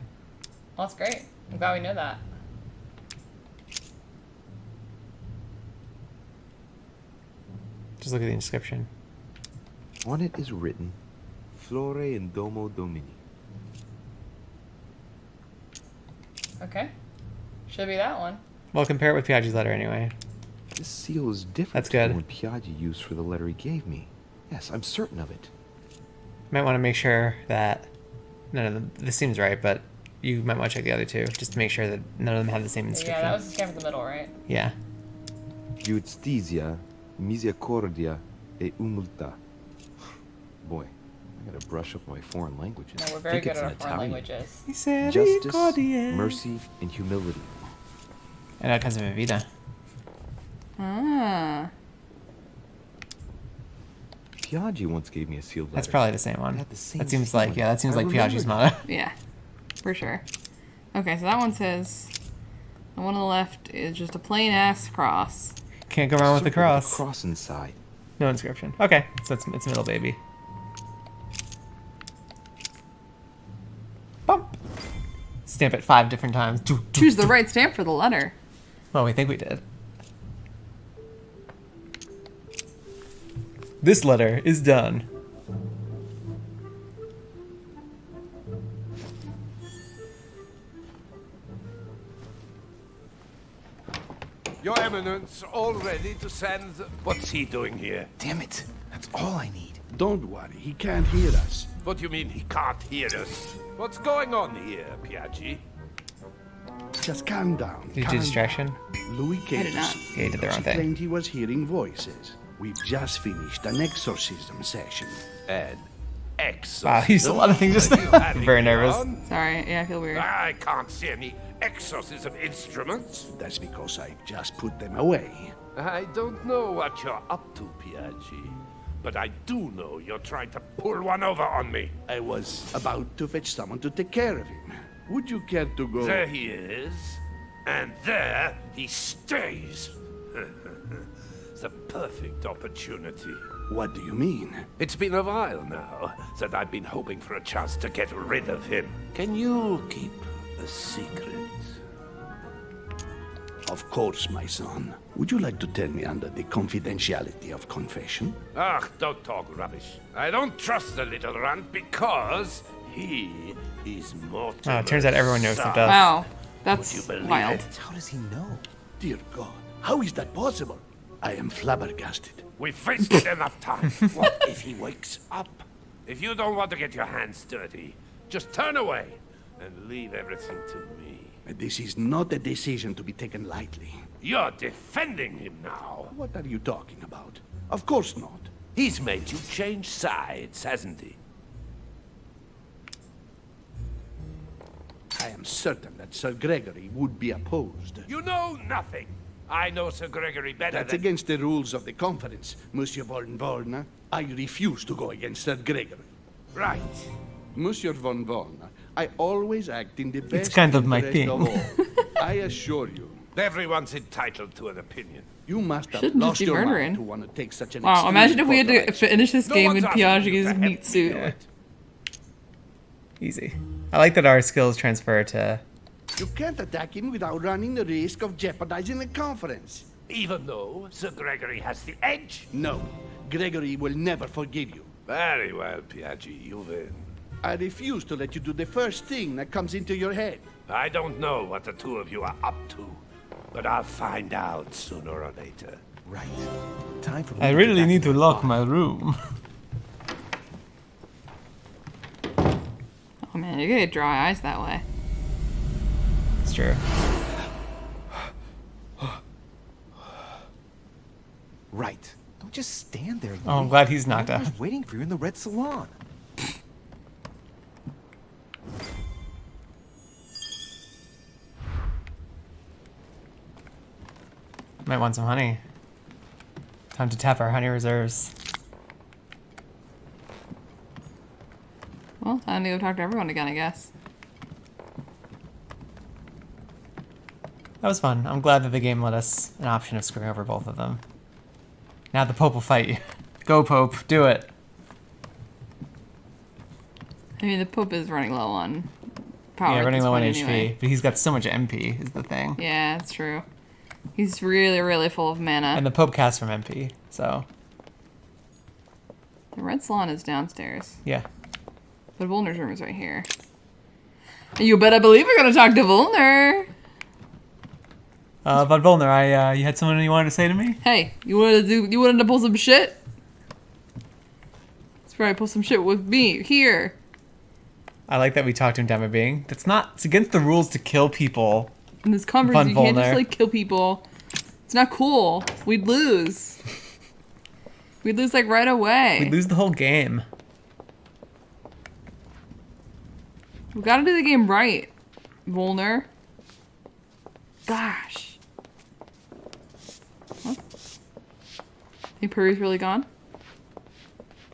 Well, that's great. I'm glad we know that. Just look at the inscription. On it is written, Flore in Domo Domini. Okay. Should be that one. Well, compare it with Piaggi's letter anyway. This seal is different That's to the good. one Piaggi used for the letter he gave me. Yes, I'm certain of it. Might want to make sure that none of them. This seems right, but you might want to check the other 2 just to make sure that none of them have the same inscription. Yeah, that was the stamp in the middle, right? Yeah. Justizia, misericordia e humiltà. Boy, I gotta brush up my foreign languages. No, we're very Think good at it's our in foreign Italian. languages. Justice, mercy, and humility. I know because of Evita. Ah. Piaggi once gave me a sealed letter. That's probably the same one. It had the same That seems feeling. like, yeah, that seems I like Piaggi's remembered. motto. Yeah. For sure. Okay, so that one says the one on the left is just a plain ass cross. Can't go wrong with the Circle cross. cross inside. No inscription. Okay, so it's middle baby. Bump. Stamp it 5 different times. Choose the right stamp for the letter. Well, we think we did. This letter is done. Your Eminence, all ready to send... What's he doing here? Damn it. That's all I need. Don't worry, he can't hear us. What do you mean he can't hear us? What's going on here, Piaggi? Just calm down. Did you calm do distraction? down. Louis came did to not. see Yeah, he did the because wrong he thing. claimed he was hearing voices. We've just finished an exorcism session. An exorcism? Wow, he used a lot of things just Are you now. having Very me nervous. on? Sorry, yeah, I feel weird. I can't see any exorcism instruments. That's because I just put them away. I don't know what you're up to, Piaggi. But I do know you're trying to pull one over on me. I was about to fetch someone to take care of him. Would you care to go? There he is. And there he stays. The perfect opportunity. What do you mean? It's been a while now that I've been hoping for a chance to get rid of him. Can you keep a secret? Of course, my son. Would you like to tell me under the confidentiality of confession? Ah, don't talk rubbish. I don't trust the little runt because he is Mortimer's Oh, it turns out everyone knows the son. death. Wow, Would that's you believe wild. it? How does he know? Dear God, how is that possible? I am flabbergasted. We've wasted enough time. What if he wakes up? If you don't want to get your hands dirty, just turn away and leave everything to me. This is not a decision to be taken lightly. You're defending him now. What are you talking about? Of course not. He's made you change sides, hasn't he? I am certain that Sir Gregory would be opposed. You know nothing. I know Sir Gregory better That's than... against the rules of the conference, Monsieur von Wollner. I refuse to go against Sir Gregory. Right. Monsieur von Wollner, I always act in the best kind of my interest thing. of all. I assure you. Everyone's entitled to an opinion. You must have Shouldn't just lost be your murdering. mind to want to take such an Wow, extreme imagine if we had course to of action. finish this No game in one's asking you Piaget's to help meat me suit. do it. Easy. I like that our skills transfer to... You can't attack him without running the risk of jeopardizing the conference. Even though Sir Gregory has the edge? No, Gregory will never forgive you. Very well, Piaggi, you win. I refuse to let you do the first thing that comes into your head. I don't know what the two of you are up to, but I'll find out sooner or later. Right. Time for me I to really get need back to the lock pod. my room. Oh man, you're gonna get dry eyes that way. It's true. Right. Don't just stand there. Oh, I'm Louis. glad he's knocked out. Everyone's waiting for you in the red salon. Might want some honey. Time to tap our honey reserves. Well, I need to talk to everyone again, I guess. That was fun. I'm glad that the game let us an option of screwing over both of them. Now the Pope will fight you. Go, Pope. Do it. I mean, the Pope is running low on power. Yeah, at running this low on point HP. anyway. But he's got so much MP, is the thing. Yeah, that's true. He's really, really full of mana. And the Pope casts from MP, so... The red salon is downstairs. Yeah. But Volner's room is right here. You better believe we're gonna talk to Volner. Von Volner, you had something you wanted to say to me? Hey, you wanted to pull some shit? Let's probably pull some shit with me here. I like that we talked him down by being. It's against the rules to kill people. In this conference, Von you can't just Volner. like kill people. It's not cool. We'd lose. We'd lose like right away. We lose the whole game. We gotta do the game right, Volner. Gosh. Huh? Think Puri's really gone?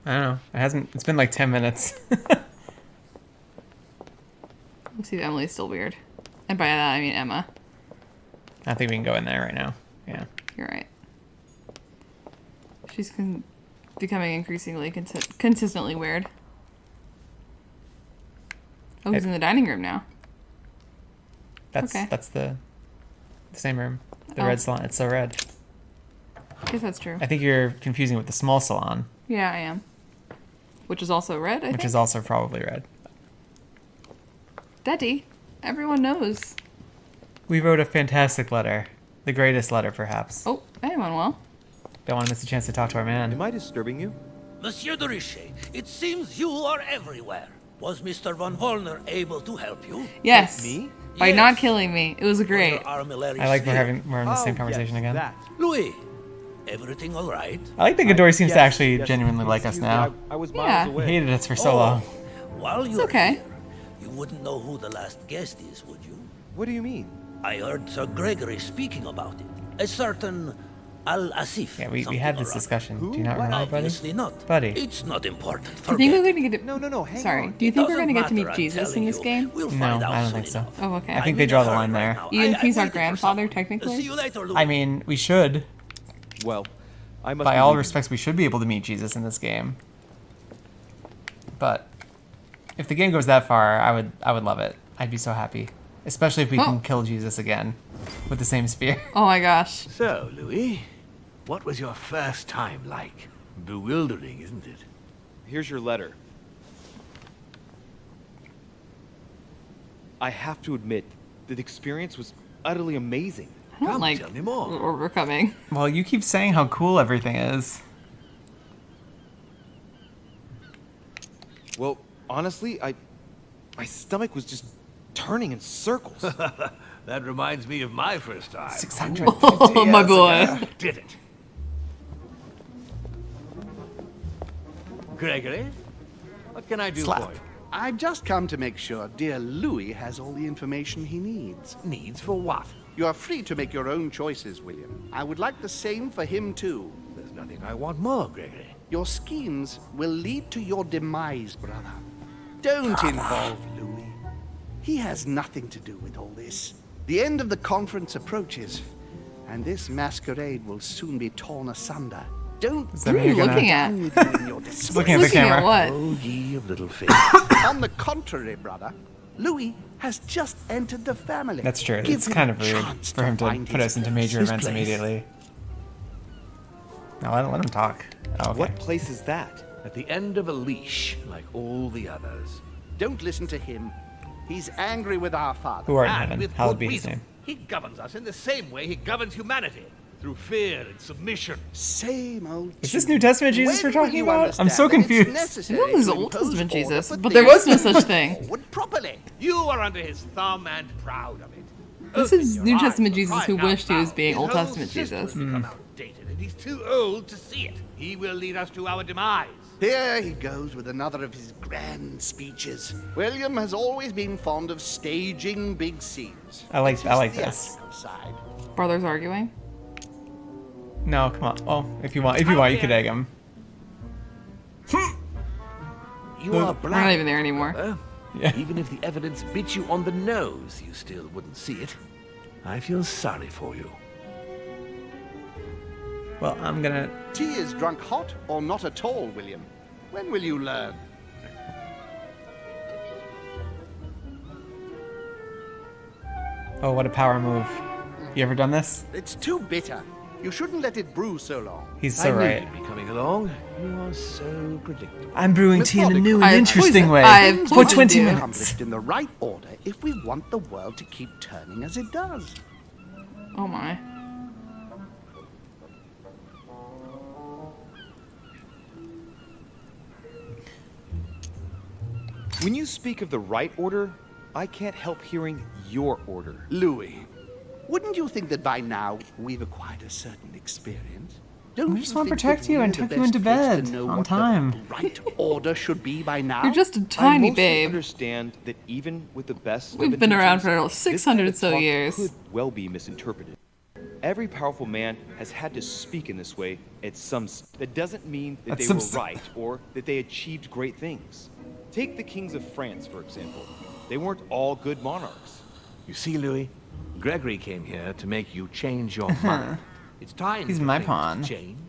I don't know. It's been like 10 minutes. Let's see if Emily's still weird. And by that I mean Emma. I think we can go in there right now. Yeah. You're right. She's becoming increasingly consistently weird. Oh, he's in the dining room now. That's Okay. that's the same room. The Oh. red salon. It's so red. I guess that's true. I think you're confusing with the small salon, Yeah, I am. Which is also red, I which think. is also probably red. Daddy, everyone knows. We wrote a fantastic letter. The greatest letter, perhaps. Oh, hey, Manuel. Don't want to miss a chance to talk to our man. Am I disturbing you? Monsieur de Richet, it seems you are everywhere. Was Mr. von Wollner able to help you? Yes. Me? By Yes. not killing me. It was great. Your armillary I like we're sphere. having the same conversation yes, again. That. Louis, everything all right? I like that Ghidorah seems to Yes, actually yes, genuinely like us excuse me, now. I was Yeah. miles He away. hated us for so long. While you're okay. here, you wouldn't know who the last guest is, would you? What do you mean? I heard Sir Gregory speaking about it. A certain Al-Asif. Yeah, we something had or this other. discussion. Who? Do you not What? remember, buddy? Obviously not. Buddy. It's not important. Do you Forget think we're it. going to get to... No, hang Sorry. on. Do you think we're Doesn't going to get to meet matter, I'm Jesus in telling this you. game? We'll No, find out I don't soon think so. enough. Oh, okay. I think I'm they in draw a the hurry line right there. now. Ian, I'm he's our waiting for grandfather, someone. technically. See you later, Louis. I mean, we should. Well, I must By be all leaving. respects, we should be able to meet Jesus in this game. But if the game goes that far, I would love it. I'd be so happy. Especially if we Oh. can kill Jesus again with the same spear. Oh my gosh. So, Louis, what was your first time like? Bewildering, isn't it? Here's your letter. I have to admit, the experience was utterly amazing. I don't Come, like tell me more. where we're coming. Well, you keep saying how cool everything is. honestly, my stomach was just turning in circles. That reminds me of my first time. 650 Oh, my years boy. ago. Did it. Gregory, what can I do Slap. for you? I've just come to make sure dear Louis has all the information he needs. Needs for what? You are free to make your own choices, William. I would like the same for him, too. There's nothing I want more, Gregory. Your schemes will lead to your demise, brother. Don't involve Louis. He has nothing to do with all this. The end of the conference approaches, and this masquerade will soon be torn asunder. Don't Is that What are you you're gonna- looking at? down with you in your despair. Looking at the Looking at camera. what? Oh, ye of little faith. On the contrary, brother, Louis has just entered the family. That's true. Give It's him kind a of rude chance for him to find put his us into place. major His events place. immediately. No, let him talk. Oh, okay. What place is that? At the end of a leash, like all the others. Don't listen to him. He's angry with our father. Who art in And heaven? with Hallowed good be his reason. name. He governs us in the same way he governs humanity. Through fear and submission. Same old. Is this tune. New Testament Jesus When we're will talking you about? I'm so understand that it's confused. necessary I know there's to Old impose Testament order Jesus, for but there things was no to such move thing. forward properly. You are under his thumb and proud of it. This Open is your New eyes Testament for Jesus crying who out wished he was loud. being His Old whole Testament system Jesus. has become outdated, and he's too old to see it. He will lead us to our demise. Here he goes with another of his grand speeches. William has always been fond of staging big scenes. I like It's his this. theatrical side. Brothers arguing. No, come on. Oh, if you want, you could egg him. You are We're not even there anymore. brother. Yeah. Even if the evidence bit you on the nose, you still wouldn't see it. I feel sorry for you. Well, I'm gonna. Tea is drunk hot or not at all, William. When will you learn? Oh, what a power move. You ever done this? It's too bitter. You shouldn't let it brew so long. He's so I knew right. you'd be coming along. You are so predictable. I'm brewing tea in a new and I've interesting poisoned- way I've for poisoned 20 you. minutes. Accomplished in the right order if we want the world to keep turning as it does. Oh my. When you speak of the right order, I can't help hearing your order. Louis, wouldn't you think that by now we've acquired a certain experience? Don't We just you wanna think protect that you and we're the tuck you into best placed bed to know on what time. The right order should be by now. You're just a I tiny mostly babe. understand that even with the best of We've been around for intentions, 600 this so kind of talk years. could well be misinterpreted. Every powerful man has had to speak in this way at some. That doesn't mean that At they some were s- right or that they achieved great things. Take the kings of France, for example. They weren't all good monarchs. You see, Louis, Gregory came here to make you change your mind. It's time He's for my things pawn. to change.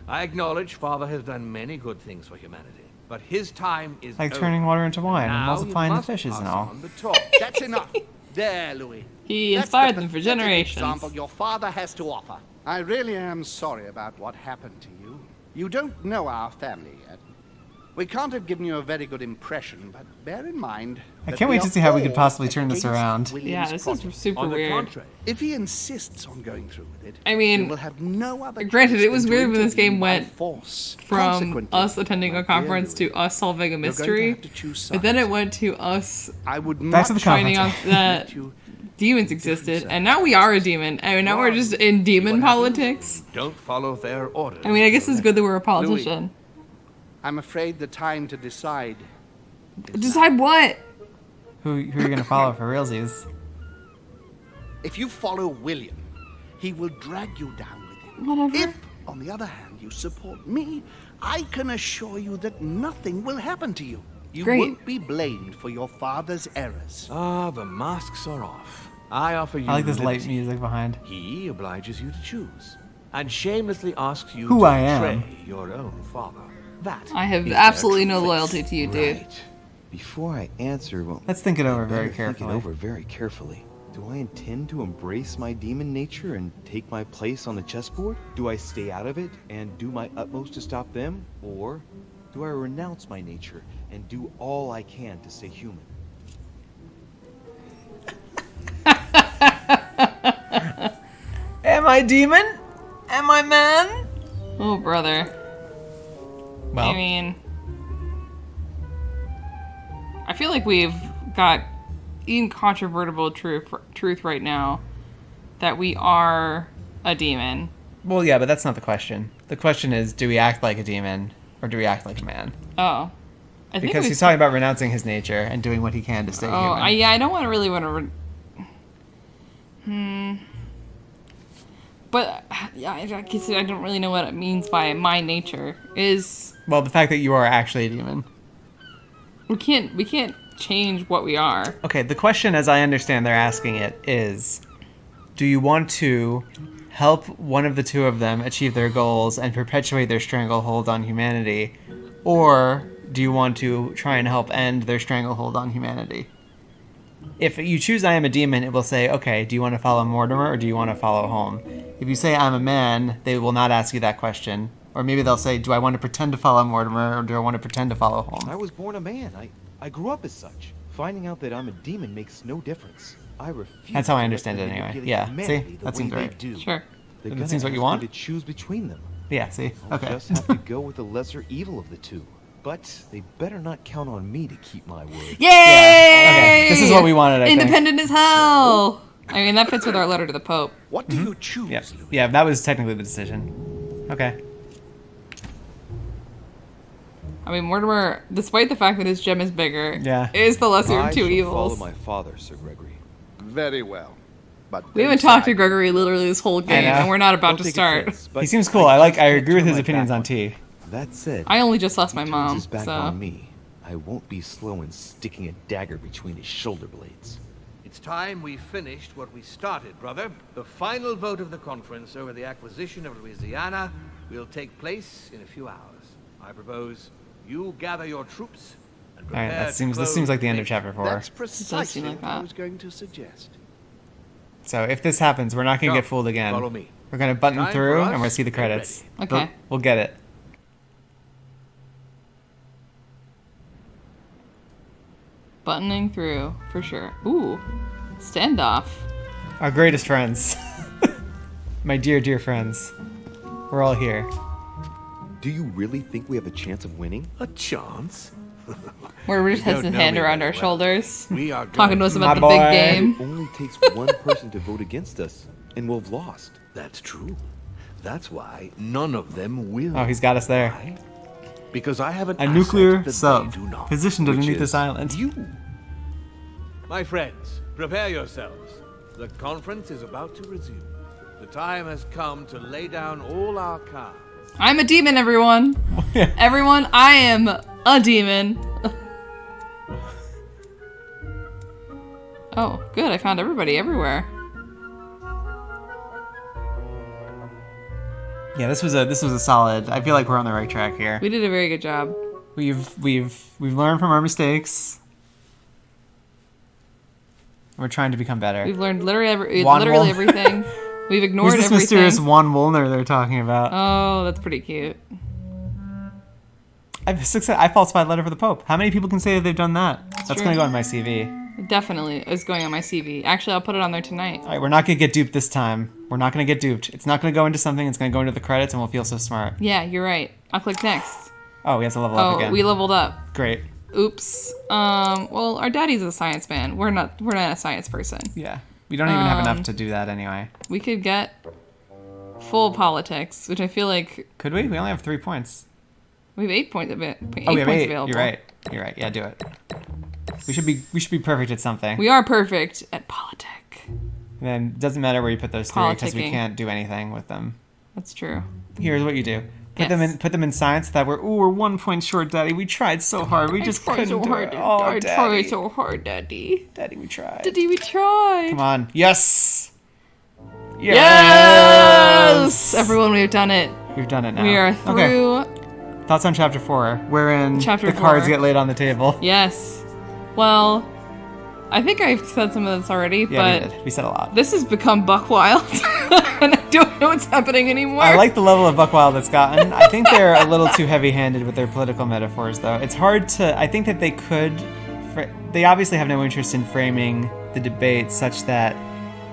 I acknowledge Father has done many good things for humanity, but his time is Like over. turning water into wine and Now multiplying you the must fishes and pass all. on the torch. That's enough. There, Louis. He That's inspired the them for pathetic generations. example your father has to offer. I really am sorry about what happened to you. You don't know our family yet. We can't have given you a very good impression, but bear in mind. I that can't wait we to are see how we could all possibly turn this against around. Yeah, William's this project. is super On the weird. contrary, If he insists on going through with it, I mean, we will have no other granted, choice it was than to weird when this intervene game by went force. From Consequently, us attending my a dear conference Louis, to us solving a you're going to mystery, have to choose but then sides. it went to us I would Back to the much finding out conference. that you demons existed, and now we are a demon, and now we're just in demon politics. don't follow their orders. I mean, I guess it's good that we're a politician. I'm afraid the time to decide. Decide what? Who are you gonna follow for realsies? If you follow William, he will drag you down with him. Whatever. If, on the other hand, you support me, I can assure you that nothing will happen to you. You Great. won't be blamed for your father's errors. Ah, the masks are off. I offer you I like this light liberty. music behind. He obliges you to choose, and shamelessly asks you Who to I am. betray your own father. That I have is their absolutely true no face. loyalty to you, dude. Right. Before I answer, well, Let's think it over I better very think carefully. it over very carefully. Do I intend to embrace my demon nature and take my place on the chessboard? Do I stay out of it and do my utmost to stop them? Or do I renounce my nature and do all I can to stay human? Am I demon? Am I man? Oh, brother. Well, I mean, feel like we've got incontrovertible truth right now that we are a demon. Well, yeah, but that's not the question. The question is, do we act like a demon or do we act like a man? Oh. Because he's talking about renouncing his nature and doing what he can to stay human. I don't want to. But yeah, I guess I don't really know what it means by my nature. Well, the fact that you are actually a demon. We can't change what we are. Okay, the question, as I understand they're asking it, is, do you want to help one of the two of them achieve their goals and perpetuate their stranglehold on humanity, or do you want to try and help end their stranglehold on humanity? If you choose I am a demon, it will say, okay, do you want to follow Mortimer or do you want to follow home? If you say I'm a man, they will not ask you that question. Or maybe they'll say, do I want to pretend to follow Mortimer or do I want to pretend to follow home? I was born a man. I grew up as such. Finding out that I'm a demon makes no difference. I refuse. That's how I understand it anyway. Yeah, see? That seems right. Sure. That seems what you want? To choose between them. Yeah, see? Okay. I'll just have to go with the lesser evil of the two. But they better not count on me to keep my word. Yay! Yeah. Okay, this is what we wanted, I think. Independent as hell! I mean, that fits with our letter to the Pope. What do you choose, Yep. Louis? Yeah, that was technically the decision. Okay. I mean, Mortimer, despite the fact that his gem is bigger, Yeah. is the lesser I of two shall evils. follow my father, Sir Gregory. Very well. But We haven't talked to Gregory literally this whole game, know. and we're not about Don't to take start. offense, but He seems cool. I agree with his opinions on tea. That said, I only just lost my he turns mom, his back so... on me. I won't be slow in sticking a dagger between his shoulder blades. It's time we finished what we started, brother. The final vote of the conference over the acquisition of Louisiana will take place in a few hours. I propose you gather your troops and prepare Alright, to close this seems like the end of things. chapter 4. That's precisely like what I that. was going to suggest. So if this happens, we're not going to Come, get fooled again. follow me. We're going to button Time through for and us we'll see the to get credits. ready. Okay. We'll get it. Buttoning through, for sure. Ooh, standoff. Our greatest friends. My dear, dear friends. We're all here. Do you really think we have a chance of winning? A chance? Where we just has don't his know hand me around very our well. shoulders, We are talking to going us about My the big boy. game. It only takes one person to vote against us, and we'll have lost. That's true. That's why none of them will. Oh, he's got us there. Why? Because I have an A asset nuclear that they sub do not, positioned which underneath is this island. You. My friends, prepare yourselves. The conference is about to resume. The time has come to lay down all our cards. I'm a demon, everyone. Everyone, I am a demon. Oh, good. I found everybody everywhere. Yeah, this was a solid. I feel like we're on the right track here. We did a very good job. We've learned from our mistakes. We're trying to become better. We've learned literally Juan Wolner. everything. We've ignored Who's this everything. mysterious Juan Wolner they're talking about? Oh, that's pretty cute. I falsified a letter for the Pope. How many people can say that they've done that? That's true. going to go on my CV. Definitely is going on my CV. Actually, I'll put it on there tonight. All right, we're not going to get duped this time. We're not going to get duped. It's not going to go into something. It's going to go into the credits, and we'll feel so smart. Yeah, you're right. I'll click next. Oh, we have to level up again. Oh, we leveled up. Great. Oops. Well, our daddy's a science man. We're not a science person. Yeah. We don't even have enough to do that anyway. We could get full politics, which I feel like Could we? We only have 3 points. we have 8 points of it. Oh, we have 8. Available. You're right. You're right. Yeah, do it. We should be perfect at something. We are perfect at politic. And then it doesn't matter where you put those 3 because we Politicking. can't do anything with them. That's true. Here's what you do. Put Yes. them in science that we're 1 point short, Daddy. We tried so hard. We just couldn't do it. Oh, I Daddy. tried so hard, Daddy. Daddy, we tried. Daddy, we tried. Come on. Yes. Yes! Everyone, we've done it. We've done it now. We are through. Okay. Thoughts on chapter 4, wherein Chapter the cards 4. get laid on the table. Yes. Well, I think I've said some of this already, Yeah, but we did. We said a lot. this has become buck wild, and I don't know what's happening anymore. I like the level of Buckwild that's gotten. I think they're a little too heavy-handed with their political metaphors, though. It's hard to... I think that they could... They obviously have no interest in framing the debate such that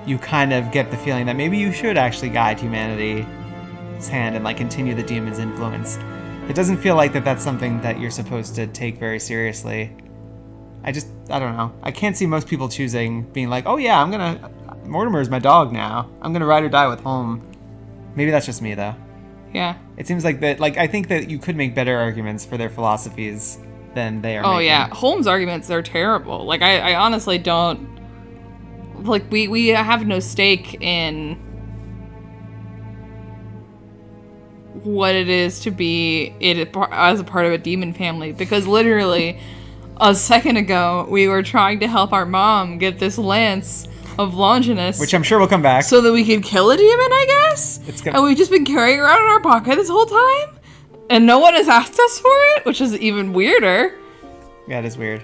you kind of get the feeling that maybe you should actually guide humanity's hand and, like, continue the demon's influence. It doesn't feel like that's something that you're supposed to take very seriously. I don't know. I can't see most people being like, oh yeah, Mortimer's my dog now. I'm gonna ride or die with Holm. Maybe that's just me though. Yeah. It seems like that, like, I think that you could make better arguments for their philosophies than they are making. Yeah. Holmes' arguments are terrible. Like, I honestly don't... Like, we have no stake in what it is to be as a part of a demon family. Because literally, a second ago, we were trying to help our mom get this lance of Longinus, which I'm sure will come back, so that we could kill a demon, I guess. And we've just been carrying around in our pocket this whole time, and no one has asked us for it, which is even weirder. Yeah, it is weird.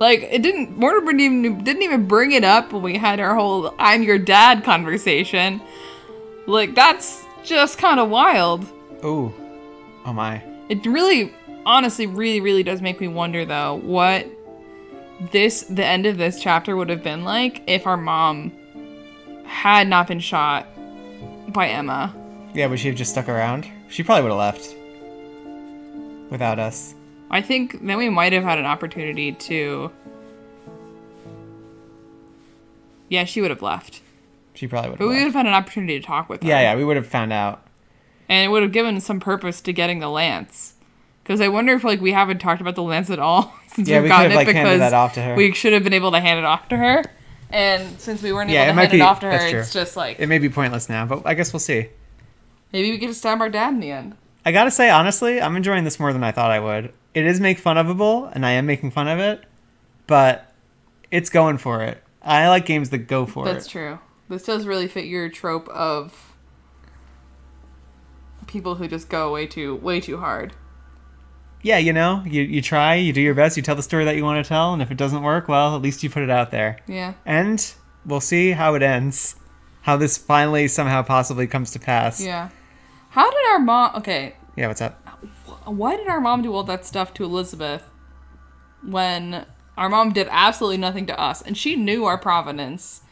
Like, Mortimer didn't even bring it up when we had our whole "I'm your dad" conversation. Like, that's just kind of wild. Oh my! It really, honestly, really, really does make me wonder, though, what the end of this chapter would have been like if our mom had not been shot by Emma. Yeah, would she have just stuck around? She probably would have left without us. I think then we might have had an opportunity to... Yeah, she would have left. She probably would have But we left. would have had an opportunity to talk with her. Yeah, we would have found out. And it would have given some purpose to getting the lance. Because I wonder if, like, we haven't talked about the lance at all since we've gotten it, handed that off to her. We should have been able to hand it off to her. And since we weren't able to hand it off to her, it's just like... It may be pointless now, but I guess we'll see. Maybe we get to stab our dad in the end. I gotta say, honestly, I'm enjoying this more than I thought I would. It is make fun ofable, and I am making fun of it, but it's going for it. I like games that go for it. That's true. This does really fit your trope of people who just go way too hard. Yeah, you try, you do your best, you tell the story that you want to tell, and if it doesn't work, well, at least you put it out there. Yeah. And we'll see how it ends. How this finally somehow possibly comes to pass. Yeah. How did our mom... Okay. Yeah, what's up? Why did our mom do all that stuff to Elizabeth when our mom did absolutely nothing to us? And she knew our provenance.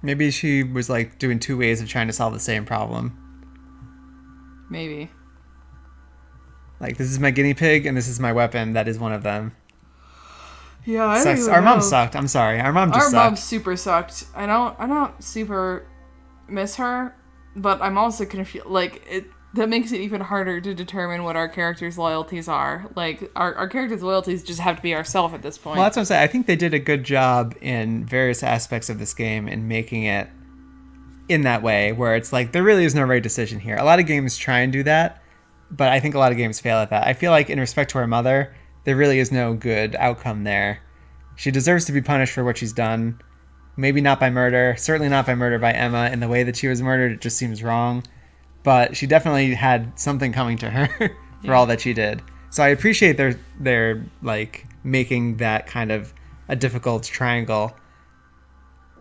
Maybe she was, like, doing two ways of trying to solve the same problem. Maybe. Like, this is my guinea pig, and this is my weapon. That is one of them. Yeah, I don't even Our know. mom sucked. I'm sorry. Our mom just sucked. Our mom super sucked. I don't super miss her, but I'm also confused. Like, that makes it even harder to determine what our characters' loyalties are. Like, our characters' loyalties just have to be ourselves at this point. Well, that's what I'm saying. I think they did a good job in various aspects of this game in making it in that way, where it's like, there really is no right decision here. A lot of games try and do that, but I think a lot of games fail at that. I feel like in respect to her mother, there really is no good outcome there. She deserves to be punished for what she's done. Maybe not by murder. Certainly not by murder by Emma. In the way that she was murdered, it just seems wrong. But she definitely had something coming to her for all that she did. So I appreciate their like making that kind of a difficult triangle.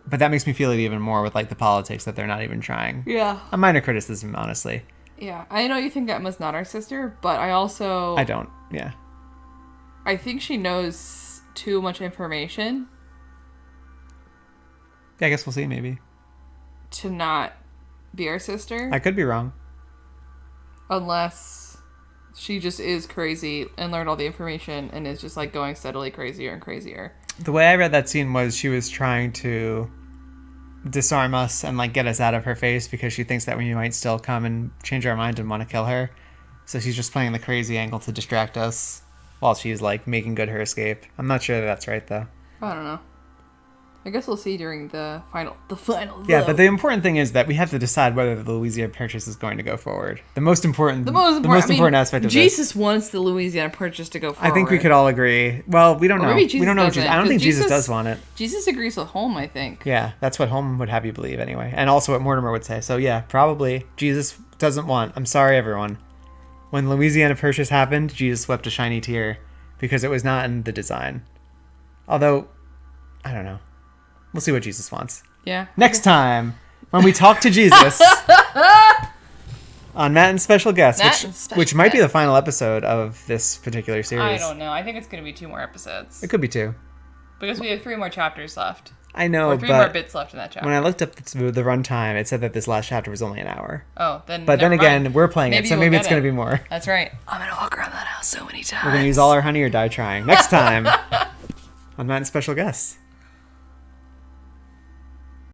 But that makes me feel it even more with like the politics that they're not even trying. Yeah. A minor criticism, honestly. Yeah. I know you think Emma's not our sister, but I don't. Yeah. I think she knows too much information. Yeah, I guess we'll see, maybe. To not be our sister. I could be wrong. Unless she just is crazy and learned all the information and is just like going steadily crazier and crazier. The way I read that scene was she was trying to disarm us and like get us out of her face because she thinks that we might still come and change our mind and want to kill her. So she's just playing the crazy angle to distract us while she's like making good her escape. I'm not sure that that's right though. I don't know. I guess we'll see during the final. Yeah, but the important thing is that we have to decide whether the Louisiana Purchase is going to go forward. The most important aspect of Jesus wants the Louisiana Purchase to go forward. I think we could all agree. Well, we don't know. We don't know. I don't think Jesus does want it. Jesus agrees with Holm, I think. Yeah, that's what Holm would have you believe anyway, and also what Mortimer would say. So yeah, probably Jesus doesn't want. I'm sorry, everyone. When Louisiana Purchase happened, Jesus wept a shiny tear because it was not in the design. Although, I don't know. We'll see what Jesus wants. Yeah. Next time, when we talk to Jesus on Matt and Special Guest, which might be the final episode of this particular series. I don't know. I think it's going to be 2 more episodes. It could be 2. Because we have 3 more chapters left. I know, or 3 more bits left in that chapter. When I looked up the runtime, it said that this last chapter was only an hour. Oh, then But then again, we're playing it, so maybe it's going to be more. That's right. I'm going to walk around that house so many times. We're going to use all our honey or die trying. Next time on Matt and special guests.